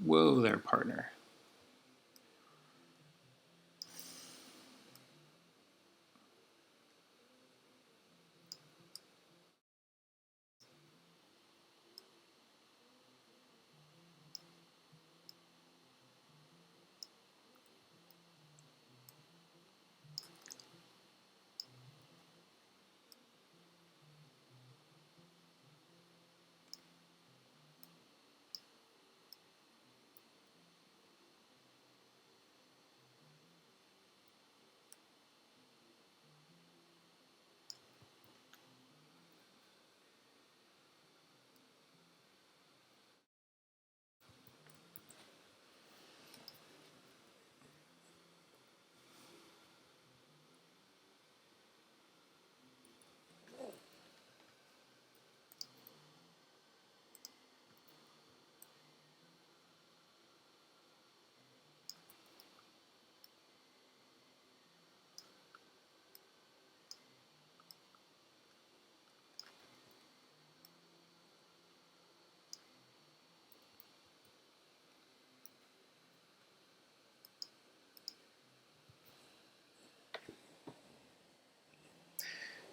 Whoa there, partner.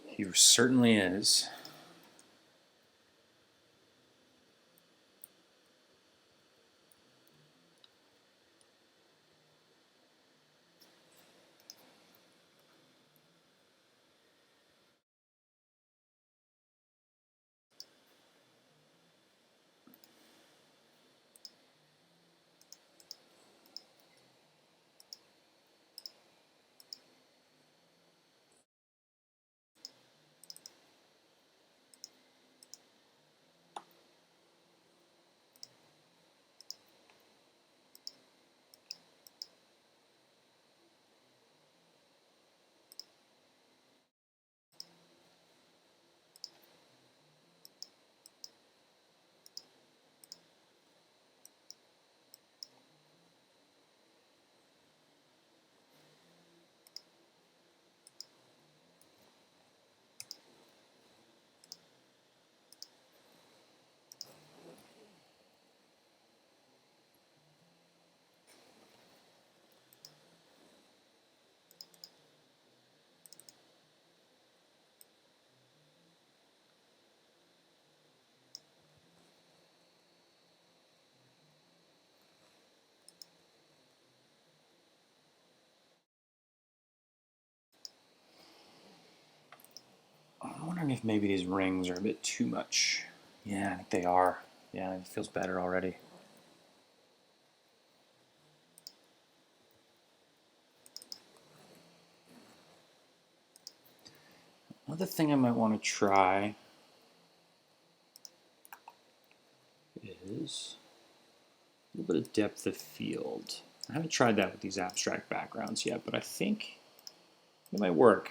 He certainly is. I'm wondering if maybe these rings are a bit too much. Yeah, I think they are. Yeah, it feels better already. Another thing I might want to try is a little bit of depth of field. I haven't tried that with these abstract backgrounds yet, but I think it might work.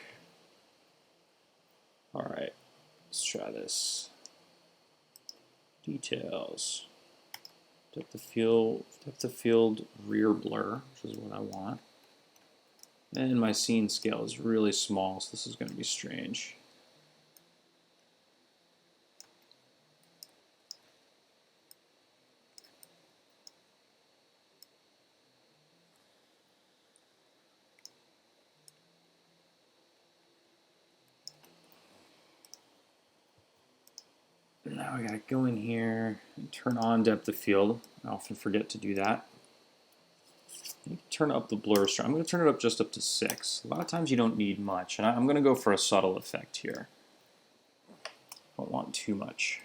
All right, let's try this. Details. Depth of field rear blur, which is what I want. And my scene scale is really small, so this is going to be strange. Now I gotta go in here and turn on depth of field. I often forget to do that. Turn up the blur strength. I'm going to turn it up just up to 6. A lot of times you don't need much, and I'm going to go for a subtle effect here. Don't want too much.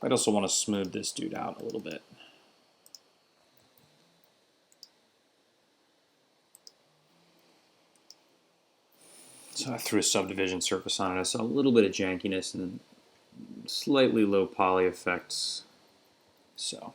I'd also want to smooth this dude out a little bit. So I threw a subdivision surface on it. I saw a little bit of jankiness and slightly low poly effects. So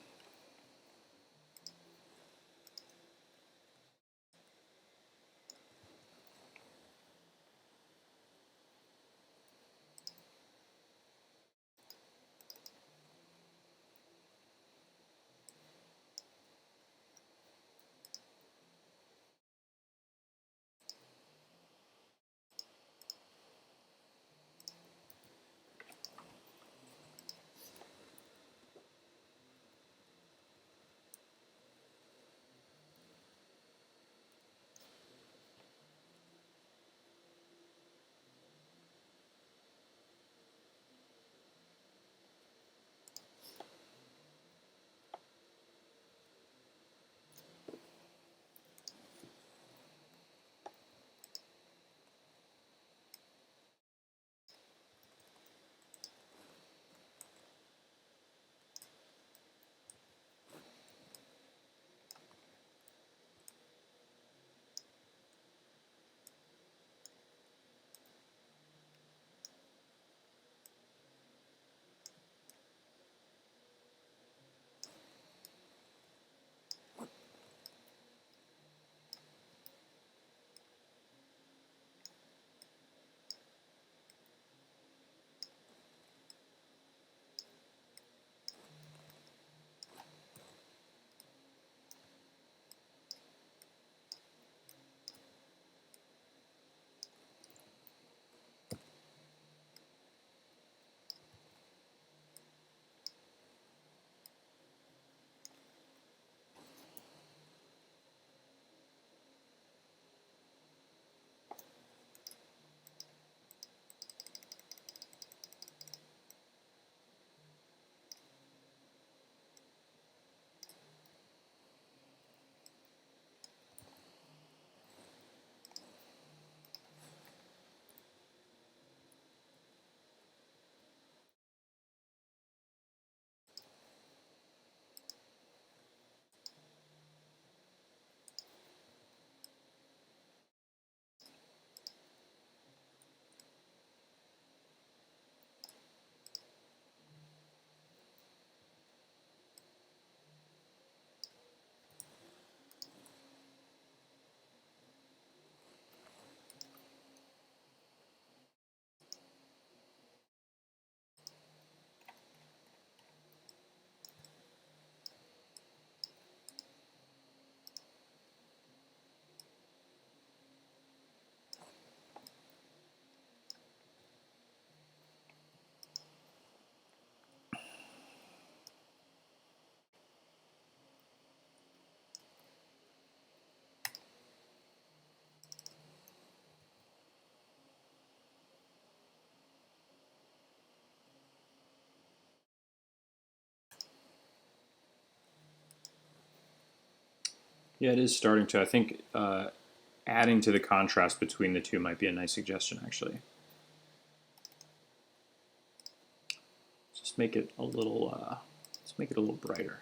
Yeah, it is starting to. I think adding to the contrast between the two might be a nice suggestion, actually. Just make it a little. Let's make it a little brighter.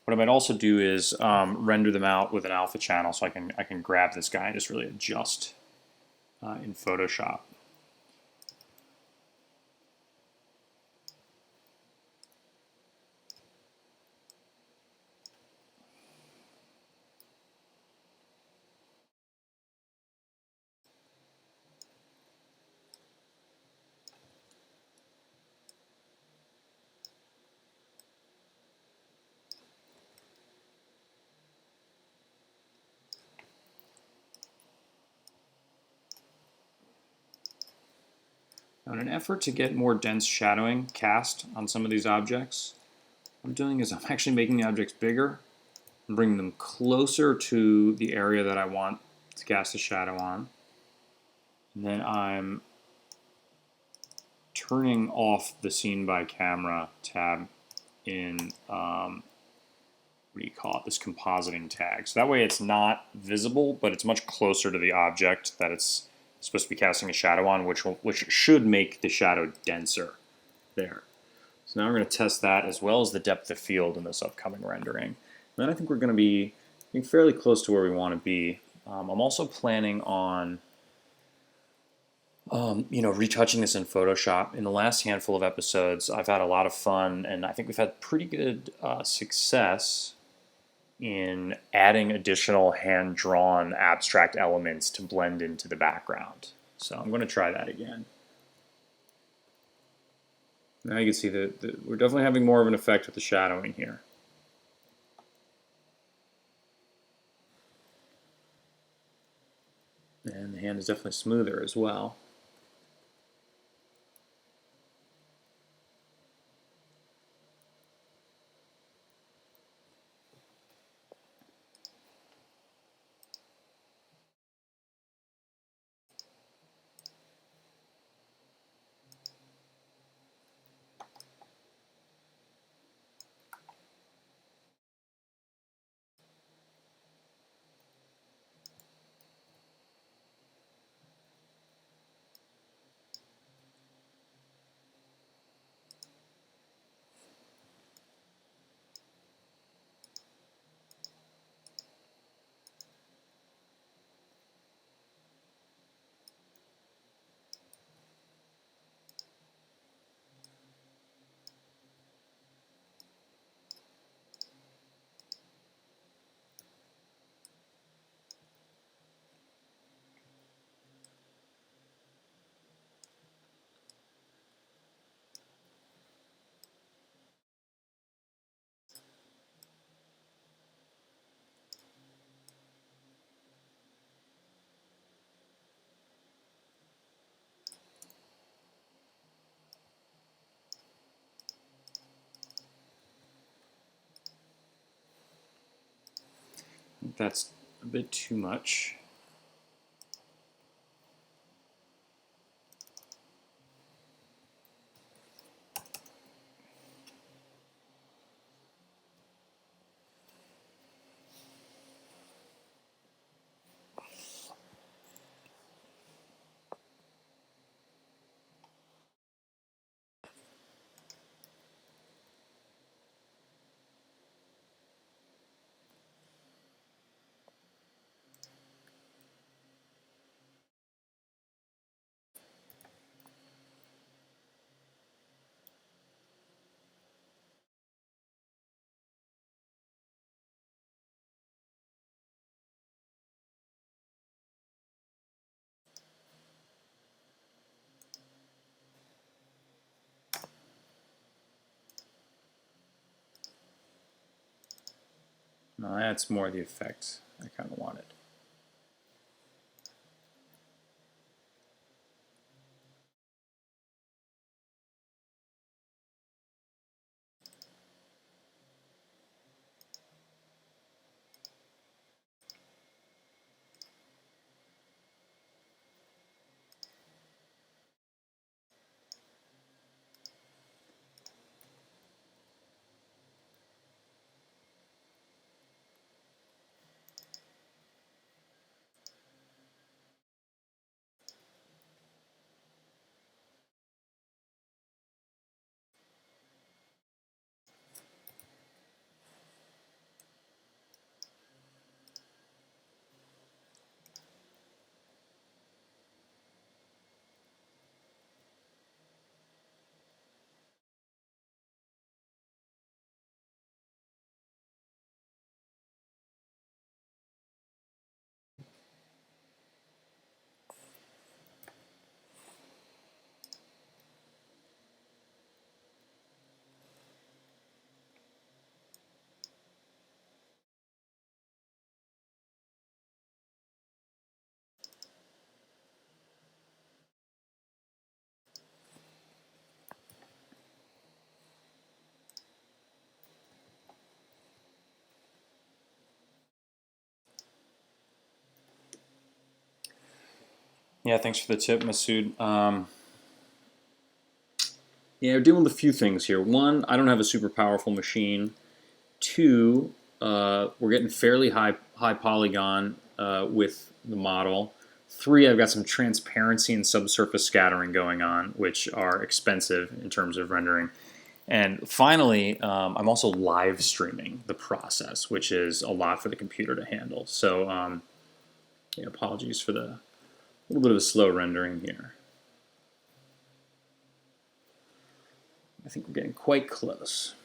What I might also do is render them out with an alpha channel, so I can grab this guy and just really adjust in Photoshop. Now, in an effort to get more dense shadowing cast on some of these objects, what I'm doing is I'm actually making the objects bigger and bringing them closer to the area that I want to cast a shadow on. And then I'm turning off the Scene by Camera tab in, what do you call it, this compositing tag. So that way it's not visible, but it's much closer to the object that it's supposed to be casting a shadow on, which should make the shadow denser there. So now we're going to test that as well as the depth of field in this upcoming rendering. And then I think we're going to be fairly close to where we want to be. I'm also planning on retouching this in Photoshop. In the last handful of episodes, I've had a lot of fun, and I think we've had pretty good success in adding additional hand-drawn abstract elements to blend into the background. So I'm going to try that again. Now you can see that we're definitely having more of an effect with the shadowing here. And the hand is definitely smoother as well. That's a bit too much. No, that's more the effect I kind of wanted. Yeah, thanks for the tip, Masood. Yeah, we're dealing with a few things here. One, I don't have a super powerful machine. Two, we're getting fairly high polygon with the model. Three, I've got some transparency and subsurface scattering going on, which are expensive in terms of rendering. And finally, I'm also live streaming the process, which is a lot for the computer to handle. So, yeah, apologies for the little bit of a slow rendering here. I think we're getting quite close.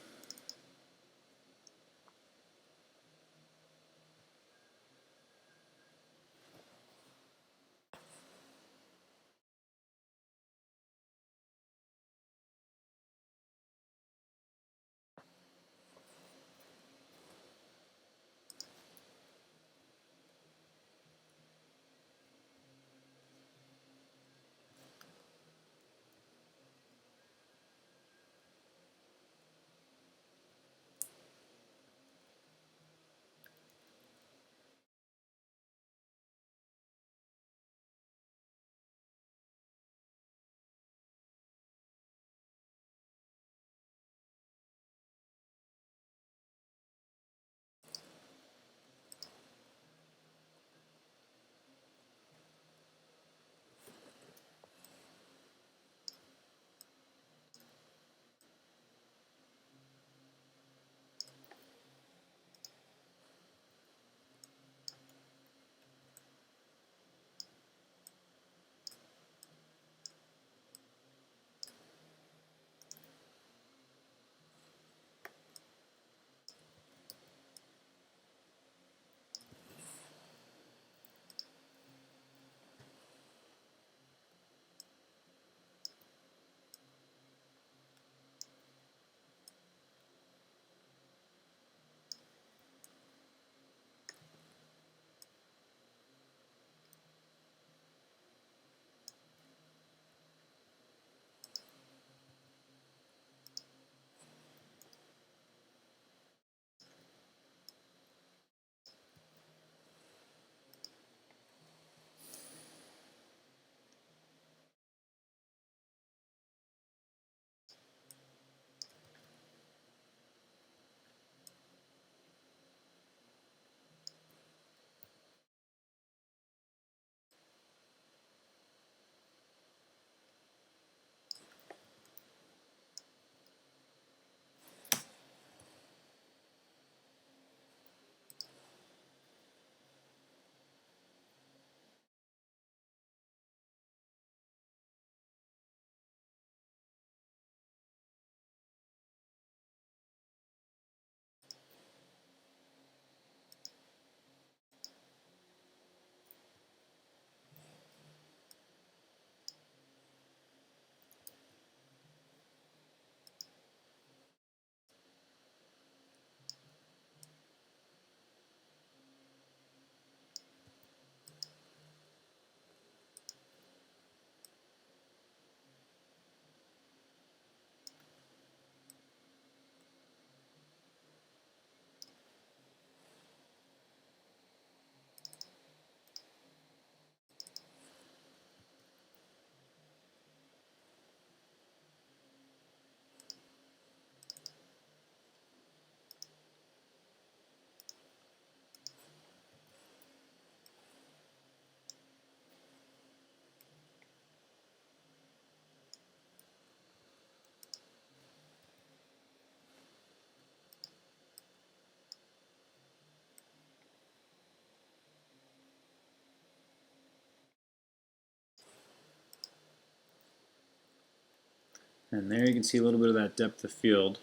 And there you can see a little bit of that depth of field,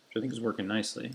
which I think is working nicely.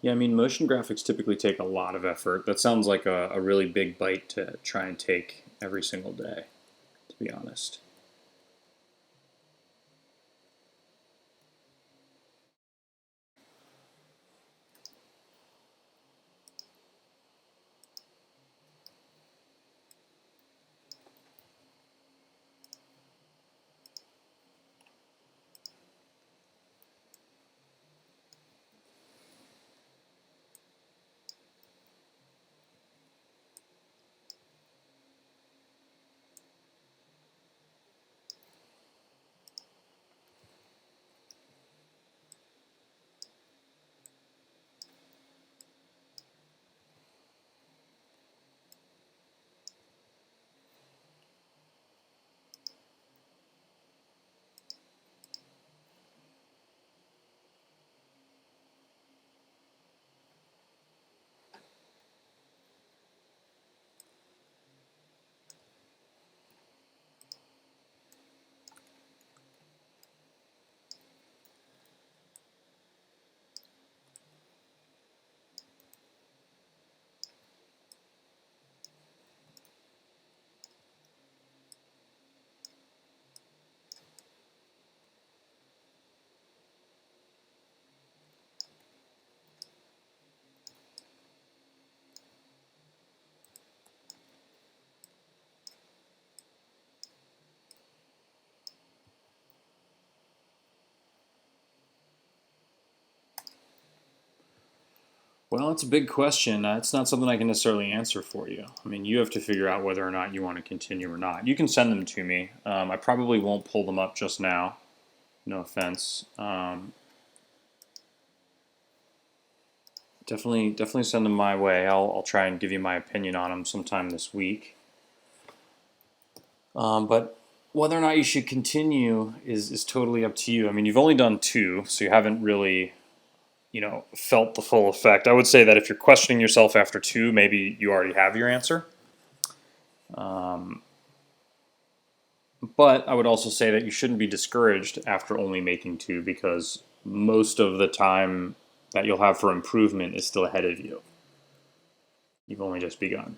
Yeah, I mean, motion graphics typically take a lot of effort. That sounds like a really big bite to try and take every single day, to be honest. Well, it's a big question. It's not something I can necessarily answer for you. I mean, you have to figure out whether or not you want to continue or not. You can send them to me. I probably won't pull them up just now. No offense. Definitely send them my way. I'll try and give you my opinion on them sometime this week. But whether or not you should continue is totally up to you. I mean, you've only done two, so you haven't really, felt the full effect. I would say that if you're questioning yourself after two, maybe you already have your answer. But I would also say that you shouldn't be discouraged after only making two because most of the time that you'll have for improvement is still ahead of you. You've only just begun.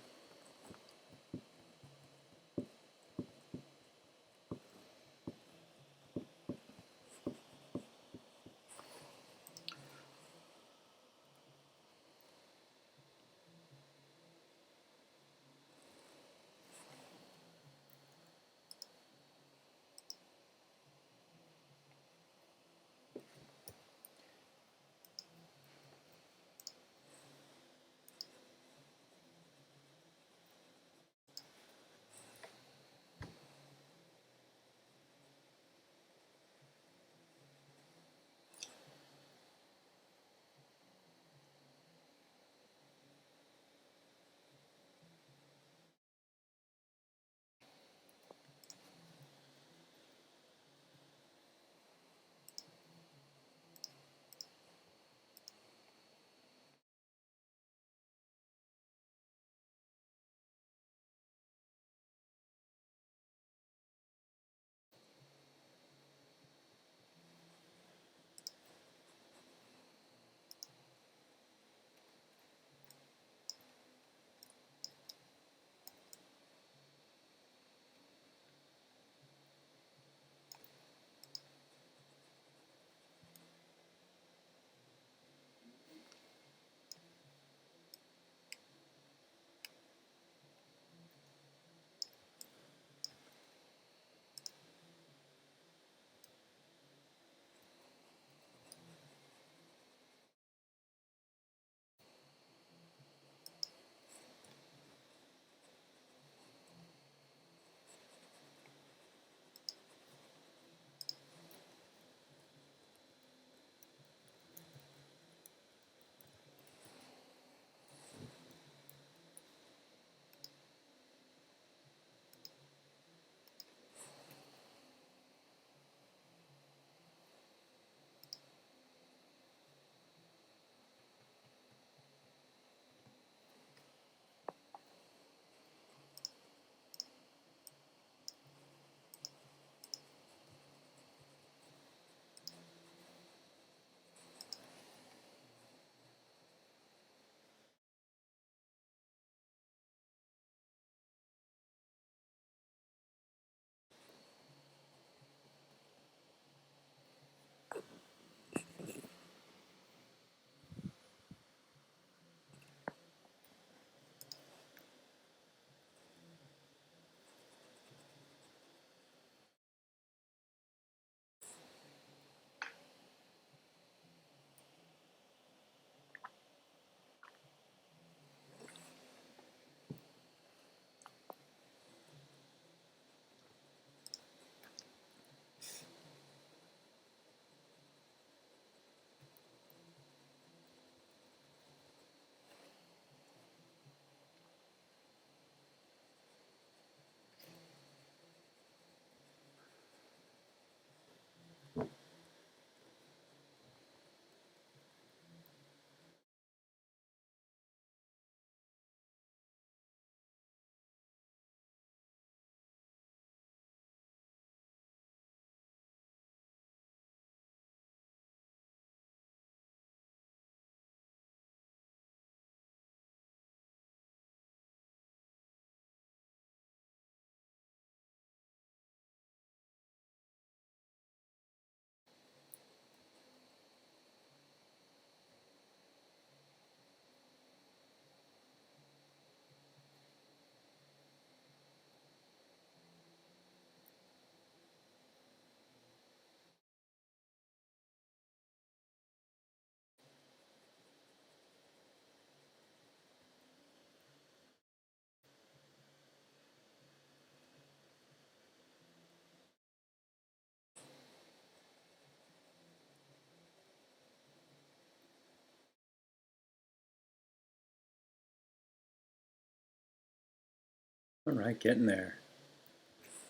All right, getting there.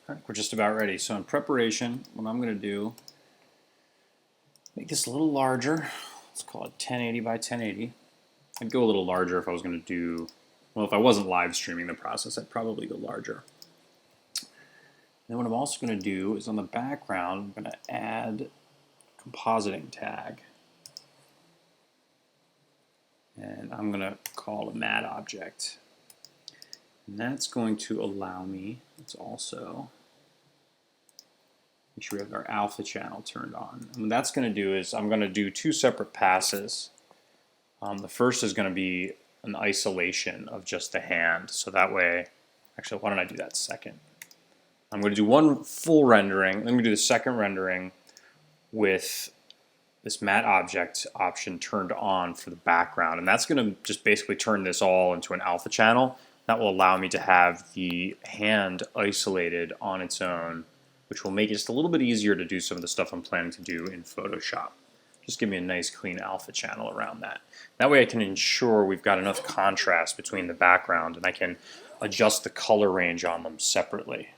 All right, we're just about ready. So in preparation, what I'm going to do, make this a little larger. Let's call it 1080 by 1080. I'd go a little larger if I was going to do, well, if I wasn't live streaming the process, I'd probably go larger. Then what I'm also going to do is on the background, I'm going to add a compositing tag. And I'm going to call a matte object. And that's going to allow me, it's also, make sure we have our alpha channel turned on. And what that's going to do is I'm going to do two separate passes. The first is going to be an isolation of just the hand. So that way, actually, why don't I do that second? I'm going to do one full rendering. Then I'm going to do the second rendering with this matte object option turned on for the background. And that's going to just basically turn this all into an alpha channel. That will allow me to have the hand isolated on its own, which will make it just a little bit easier to do some of the stuff I'm planning to do in Photoshop. Just give me a nice clean alpha channel around that. That way I can ensure we've got enough contrast between the background and I can adjust the color range on them separately.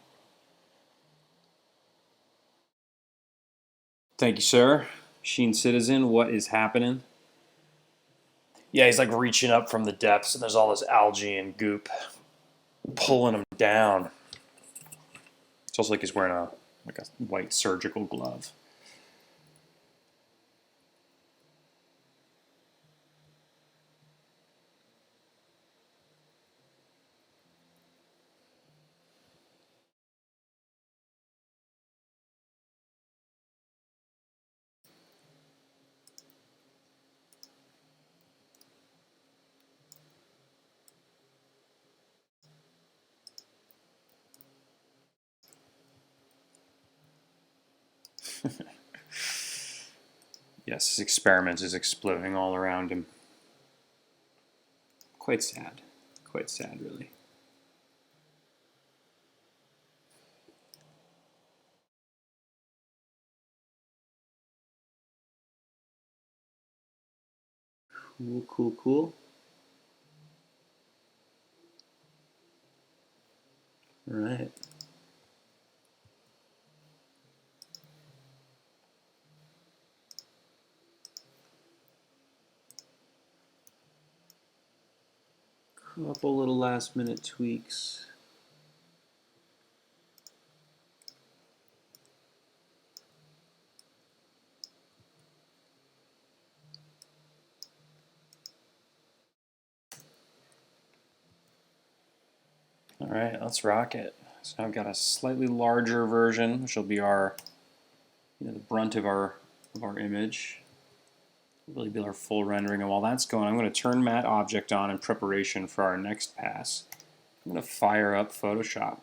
Thank you, sir. Machine Citizen, what is happening? Yeah, he's like reaching up from the depths and there's all this algae and goop pulling him down. It's also like he's wearing a white surgical glove. Yes, his experiment is exploding all around him. Quite sad. Quite sad, really. Cool, cool, cool. All right. Couple little last minute tweaks. All right, let's rock it. So I've got a slightly larger version, which will be our, the brunt of our image. Really be our full rendering. And while that's going, I'm going to turn matte object on in preparation for our next pass. I'm going to fire up Photoshop.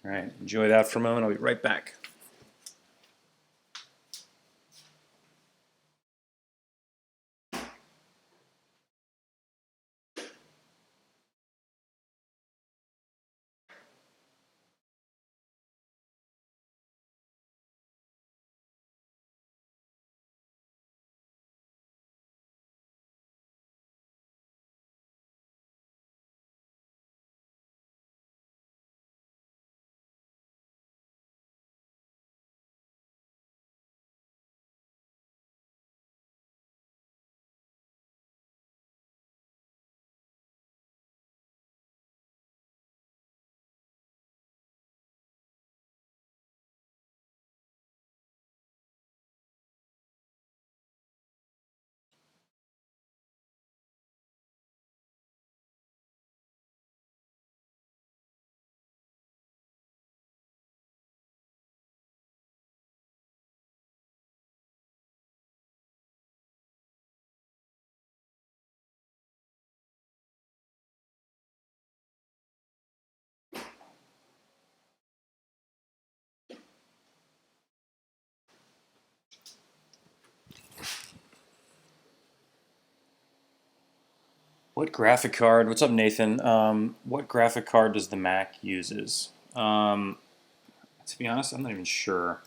All right, enjoy that for a moment. I'll be right back. What graphic card? What's up, Nathan? What graphic card does the Mac uses? To be honest, I'm not even sure.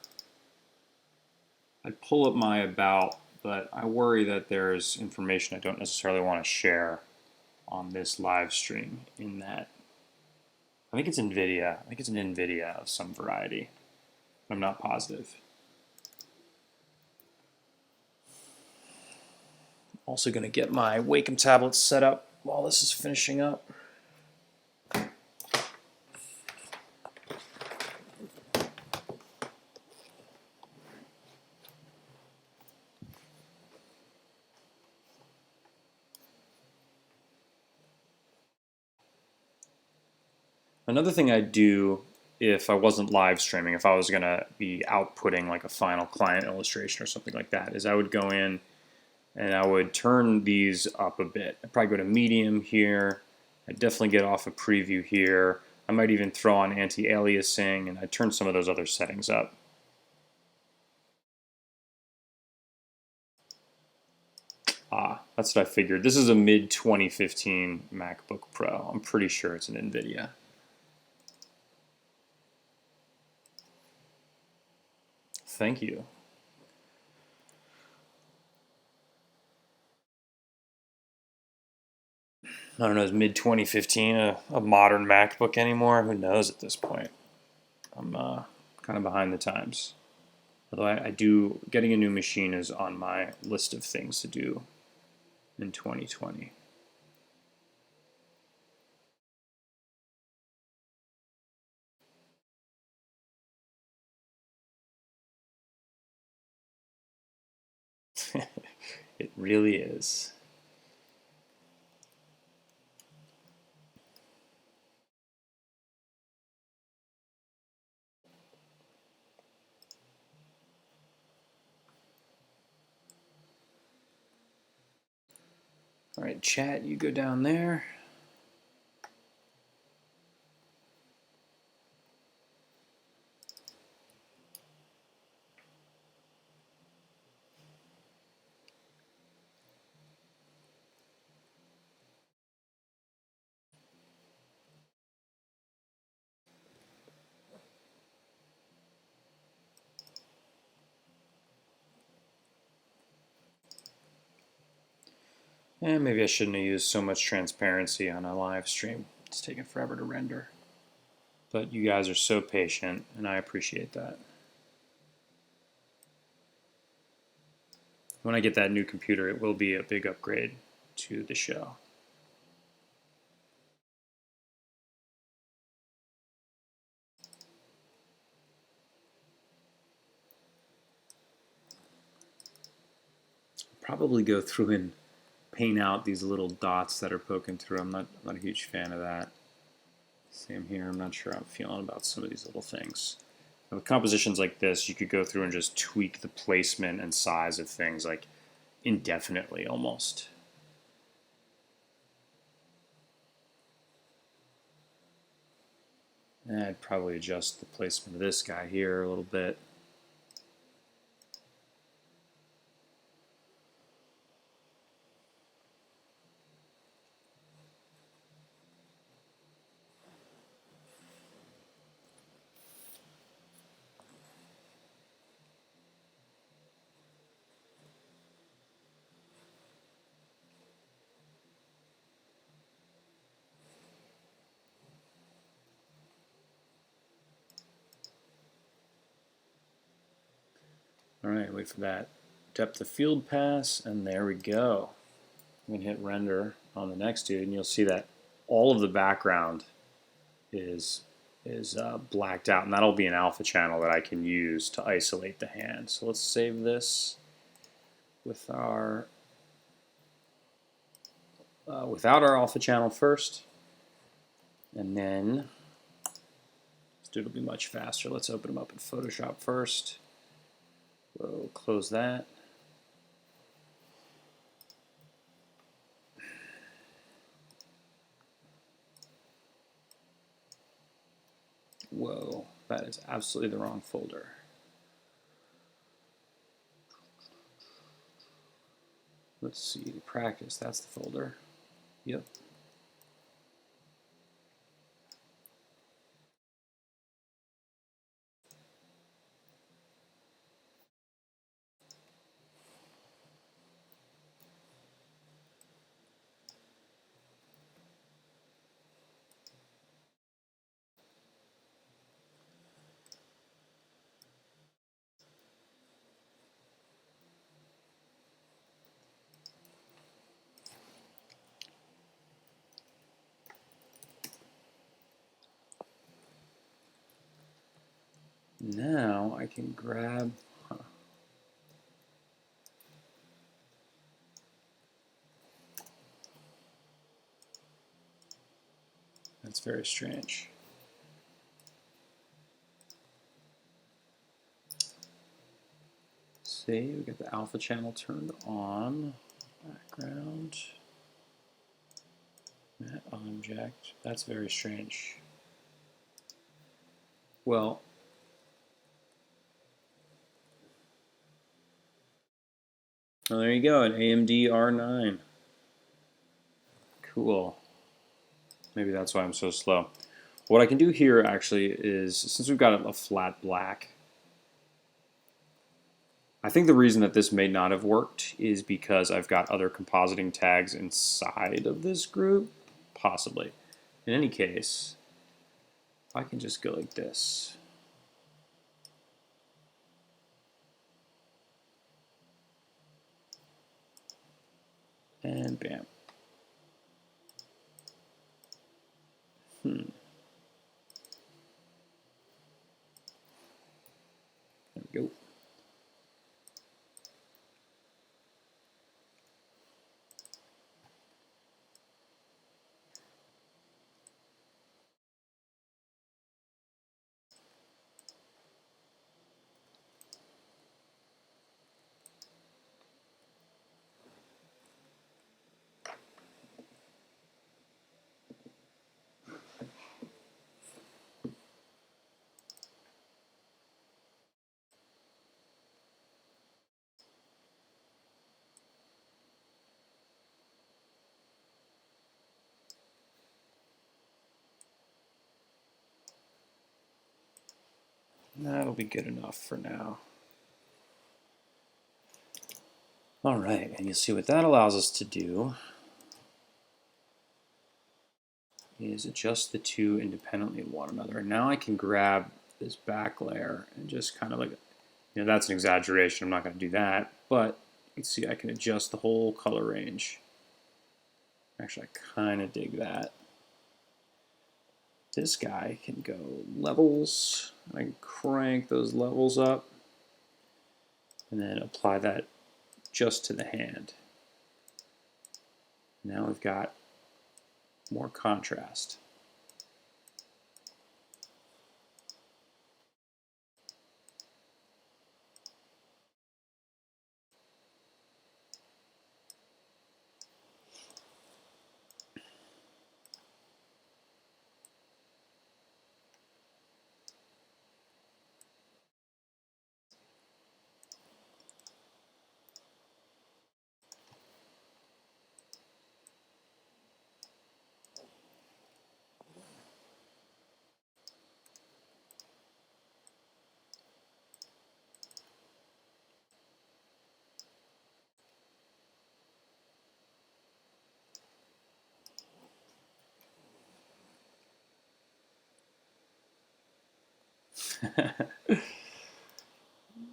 I'd pull up my about, but I worry that there's information I don't necessarily want to share on this live stream in that. I think it's NVIDIA. I think it's an NVIDIA of some variety. I'm not positive. Also going to get my Wacom tablets set up while this is finishing up. Another thing I'd do if I wasn't live streaming, if I was going to be outputting like a final client illustration or something like that, is I would go in and I would turn these up a bit. I'd probably go to medium here. I'd definitely get off a preview here. I might even throw on anti-aliasing, and I'd turn some of those other settings up. That's what I figured. This is a mid-2015 MacBook Pro. I'm pretty sure it's an NVIDIA. Thank you. I don't know, is mid-2015 a modern MacBook anymore? Who knows at this point? I'm kind of behind the times. Although I do, getting a new machine is on my list of things to do in 2020. It really is. All right, chat, you go down there. And maybe I shouldn't have used so much transparency on a live stream. It's taking forever to render. But you guys are so patient, and I appreciate that. When I get that new computer, it will be a big upgrade to the show. Probably go through and paint out these little dots that are poking through. I'm not a huge fan of that. Same here. I'm not sure how I'm feeling about some of these little things. With compositions like this, you could go through and just tweak the placement and size of things like indefinitely almost. And I'd probably adjust the placement of this guy here a little bit. All right, wait for that depth of field pass, and there we go. I'm going to hit render on the next dude, and you'll see that all of the background is blacked out, and that'll be an alpha channel that I can use to isolate the hand. So let's save this with our without our alpha channel first, and then it'll be much faster. Let's open them up in Photoshop first. We'll close that. Whoa, that is absolutely the wrong folder. Let's see, practice, that's the folder. Yep. Now I can grab, that's very strange. See, we got the alpha channel turned on, background, matte object. That's very strange. Well, there you go, an AMD R9. Cool. Maybe that's why I'm so slow. What I can do here actually is, since we've got a flat black, I think the reason that this may not have worked is because I've got other compositing tags inside of this group, possibly. In any case, I can just go like this. And bam. There we go. That'll be good enough for now. All right, and you'll see what that allows us to do is adjust the two independently of one another. And now I can grab this back layer and just kind of like, that's an exaggeration. I'm not going to do that, but you can see I can adjust the whole color range. Actually, I kind of dig that. This guy can go levels. I can crank those levels up and then apply that just to the hand. Now we've got more contrast.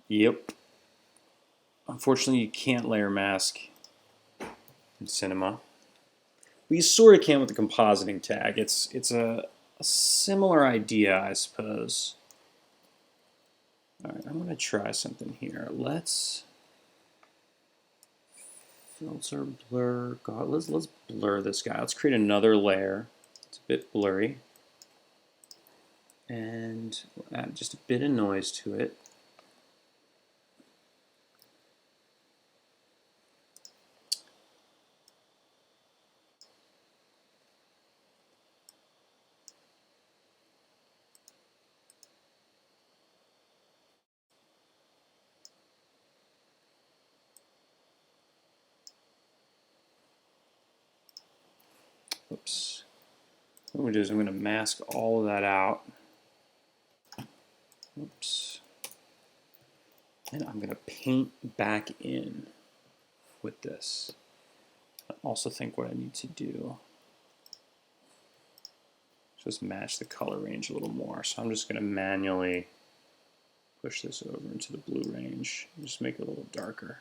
Yep. Unfortunately, you can't layer mask in Cinema. But you sort of can with the compositing tag. It's a similar idea, I suppose. All right, I'm going to try something here. Let's filter, blur. God, let's blur this guy. Let's create another layer. It's a bit blurry. And we'll add just a bit of noise to it. Oops. What I'm going to do is I'm going to mask all of that out. Oops. And I'm going to paint back in with this. I also think what I need to do is just match the color range a little more. So I'm just going to manually push this over into the blue range and just make it a little darker.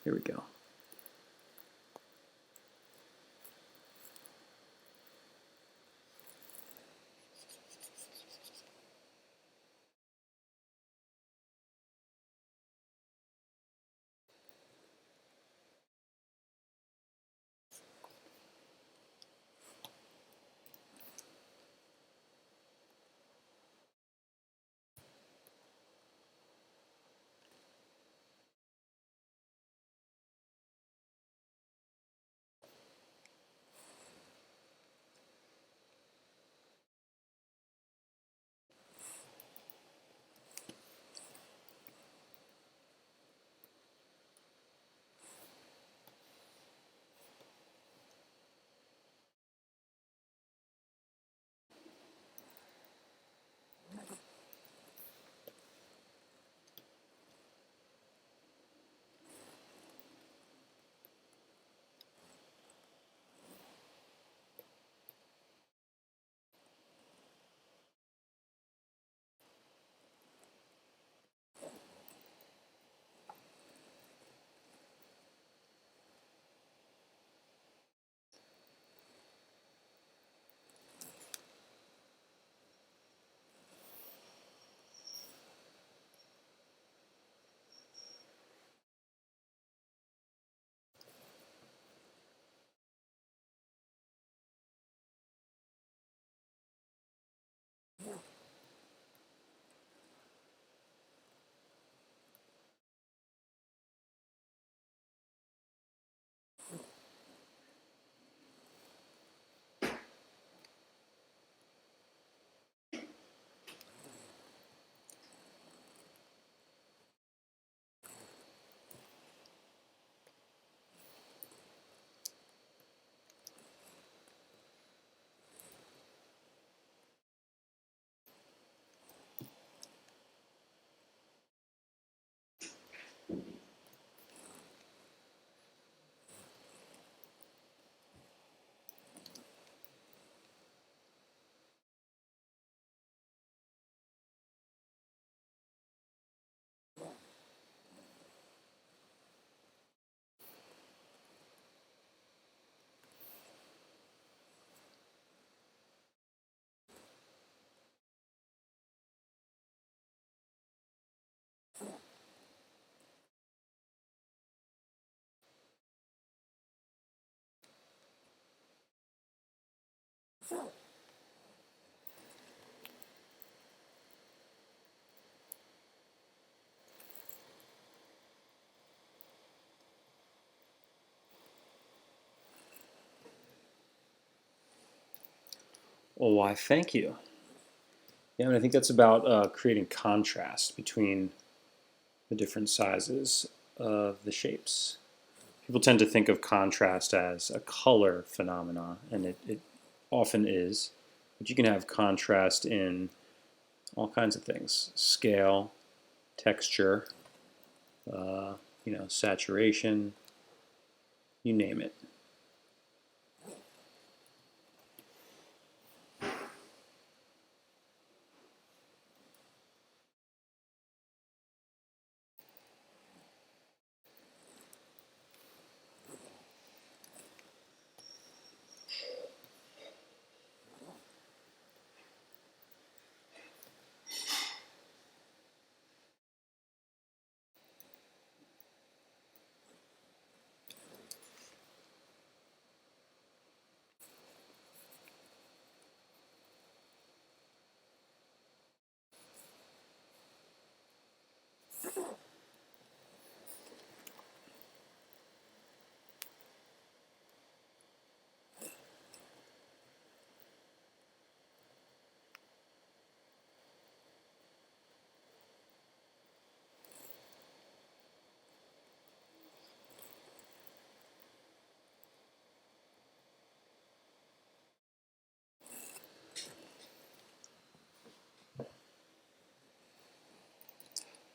Here we go. Well, why, thank you. Yeah, and I think that's about creating contrast between the different sizes of the shapes. People tend to think of contrast as a color phenomena, and it often is. But you can have contrast in all kinds of things: scale, texture, saturation, you name it.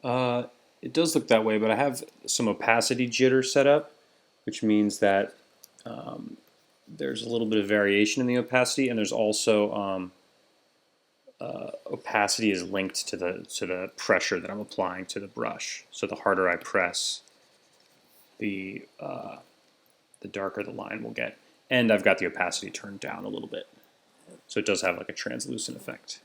It does look that way, but I have some opacity jitter set up, which means that there's a little bit of variation in the opacity, and there's also opacity is linked to the pressure that I'm applying to the brush. So the harder I press, the darker the line will get. And I've got the opacity turned down a little bit, so it does have like a translucent effect.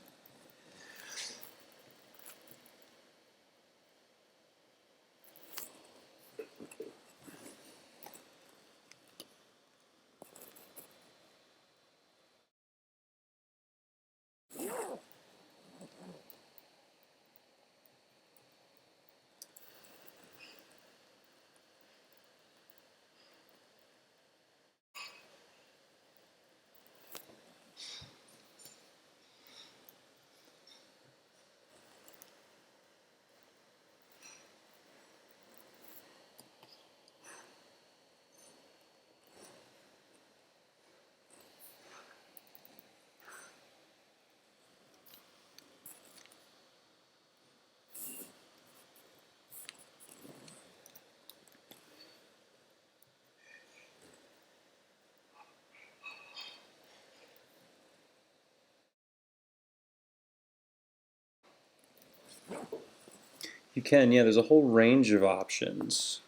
You can, yeah, there's a whole range of options.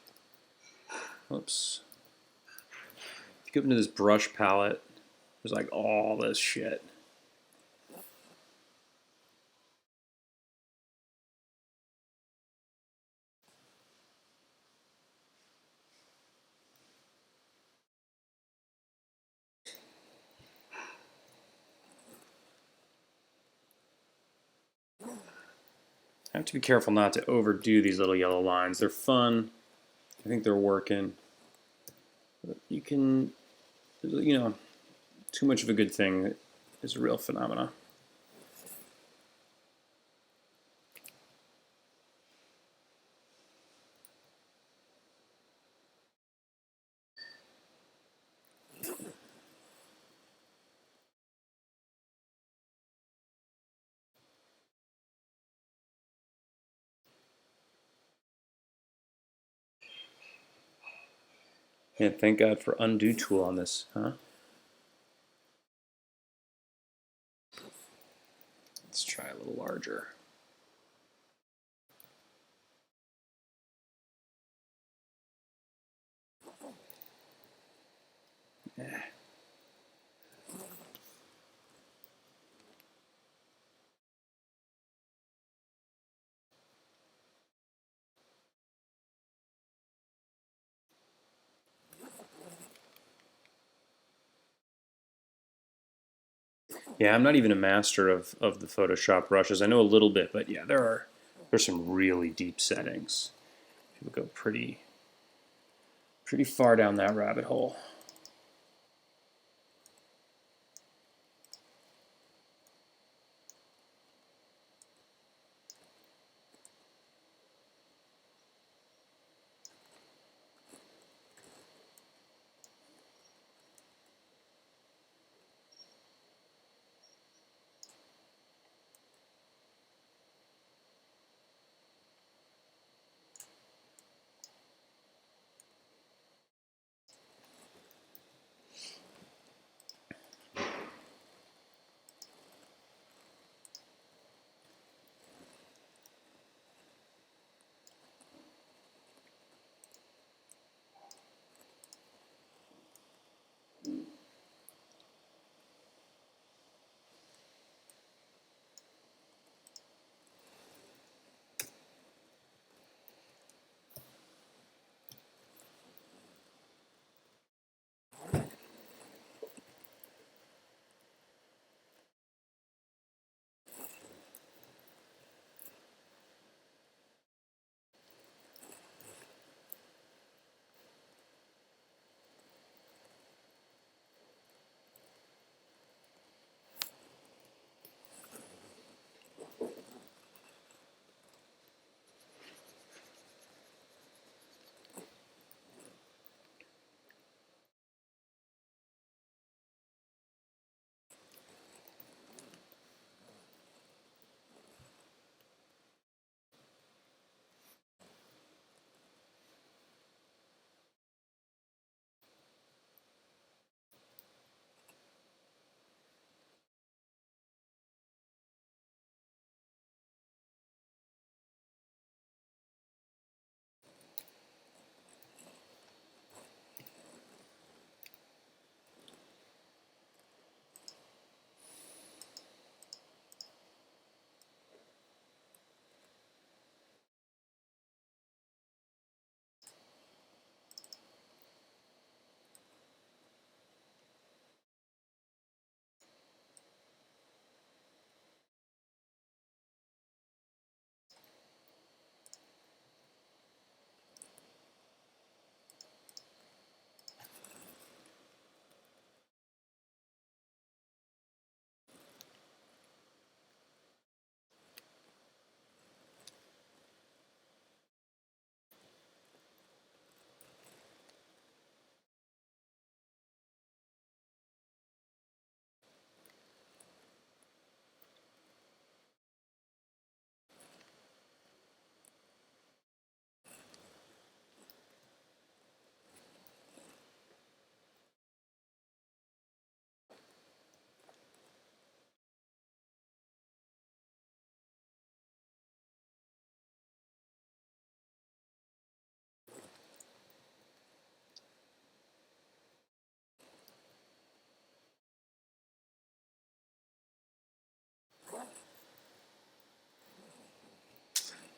Oops. If you go into this brush palette, there's like all this shit. I have to be careful not to overdo these little yellow lines. They're fun. I think they're working. But you can, you know, too much of a good thing is a real phenomena. Yeah, thank God for undo tool on this, huh? Let's try a little larger. Yeah. Yeah, I'm not even a master of the Photoshop brushes. I know a little bit, but yeah, there's some really deep settings. People go pretty far down that rabbit hole.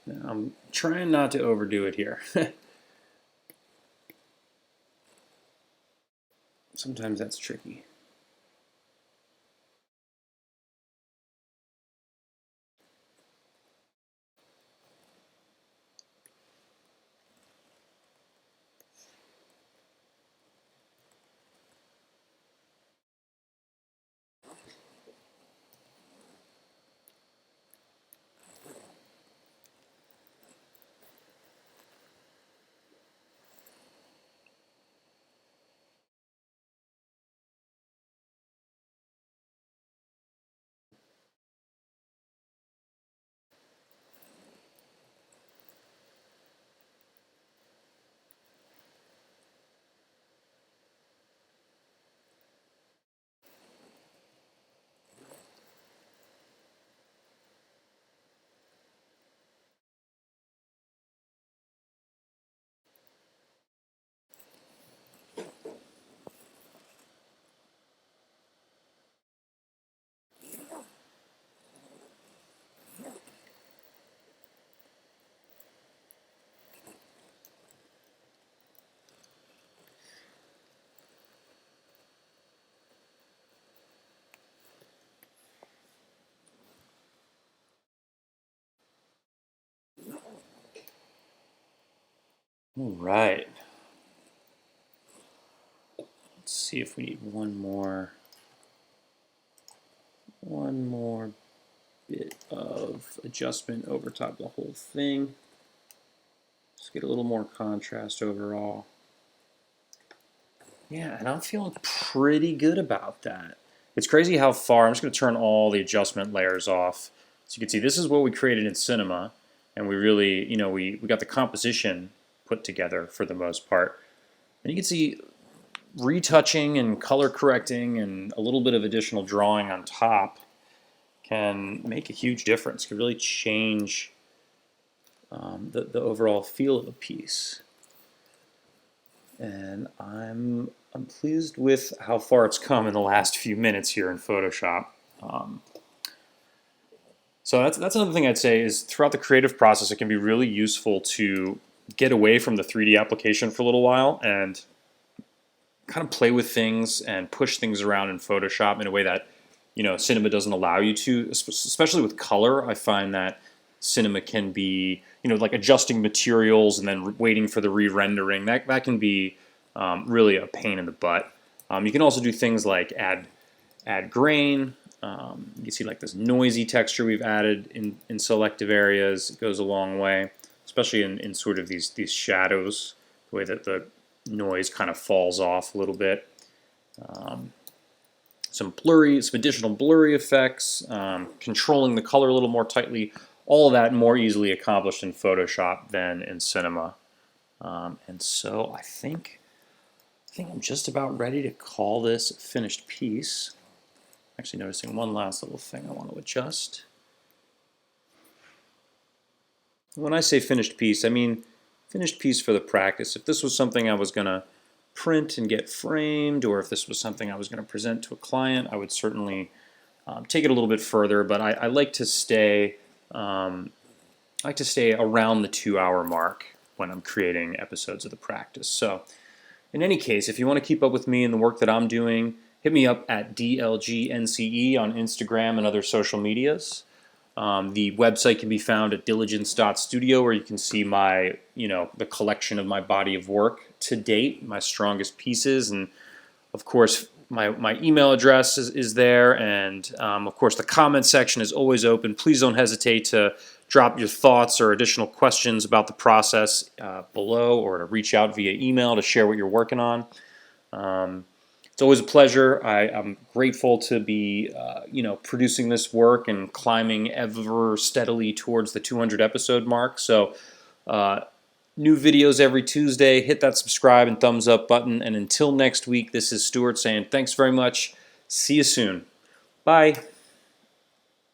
Now, I'm trying not to overdo it here. Sometimes that's tricky. All right. Let's see if we need one more bit of adjustment over top of the whole thing. Just get a little more contrast overall. Yeah, and I'm feeling pretty good about that. It's crazy how far, I'm just going to turn all the adjustment layers off. So you can see this is what we created in Cinema, and we really, we got the composition put together for the most part. And you can see retouching and color correcting and a little bit of additional drawing on top can make a huge difference, can really change the overall feel of a piece. And I'm pleased with how far it's come in the last few minutes here in Photoshop. So that's another thing I'd say is throughout the creative process, it can be really useful to get away from the 3D application for a little while and kind of play with things and push things around in Photoshop in a way that Cinema doesn't allow you to, especially with color. I find that Cinema can be like adjusting materials and then waiting for the re-rendering. That can be really a pain in the butt. You can also do things like add grain. You can see like this noisy texture we've added in selective areas. It goes a long way, especially in sort of these shadows, the way that the noise kind of falls off a little bit. Some additional blurry effects, controlling the color a little more tightly. All of that more easily accomplished in Photoshop than in Cinema. And so I think I'm just about ready to call this a finished piece. Actually noticing one last little thing I want to adjust. When I say finished piece, I mean finished piece for the practice. If this was something I was going to print and get framed, or if this was something I was going to present to a client, I would certainly take it a little bit further. But I like to stay around the 2-hour mark when I'm creating episodes of the practice. So in any case, if you want to keep up with me and the work that I'm doing, hit me up at DLGNCE on Instagram and other social medias. The website can be found at diligence.studio, where you can see my, the collection of my body of work to date, my strongest pieces, and of course my email address is there, and of course the comment section is always open. Please don't hesitate to drop your thoughts or additional questions about the process below, or to reach out via email to share what you're working on. It's always a pleasure. I'm grateful to be, producing this work and climbing ever steadily towards the 200 episode mark. So, new videos every Tuesday. Hit that subscribe and thumbs up button. And until next week, this is Stuart saying thanks very much. See you soon. Bye.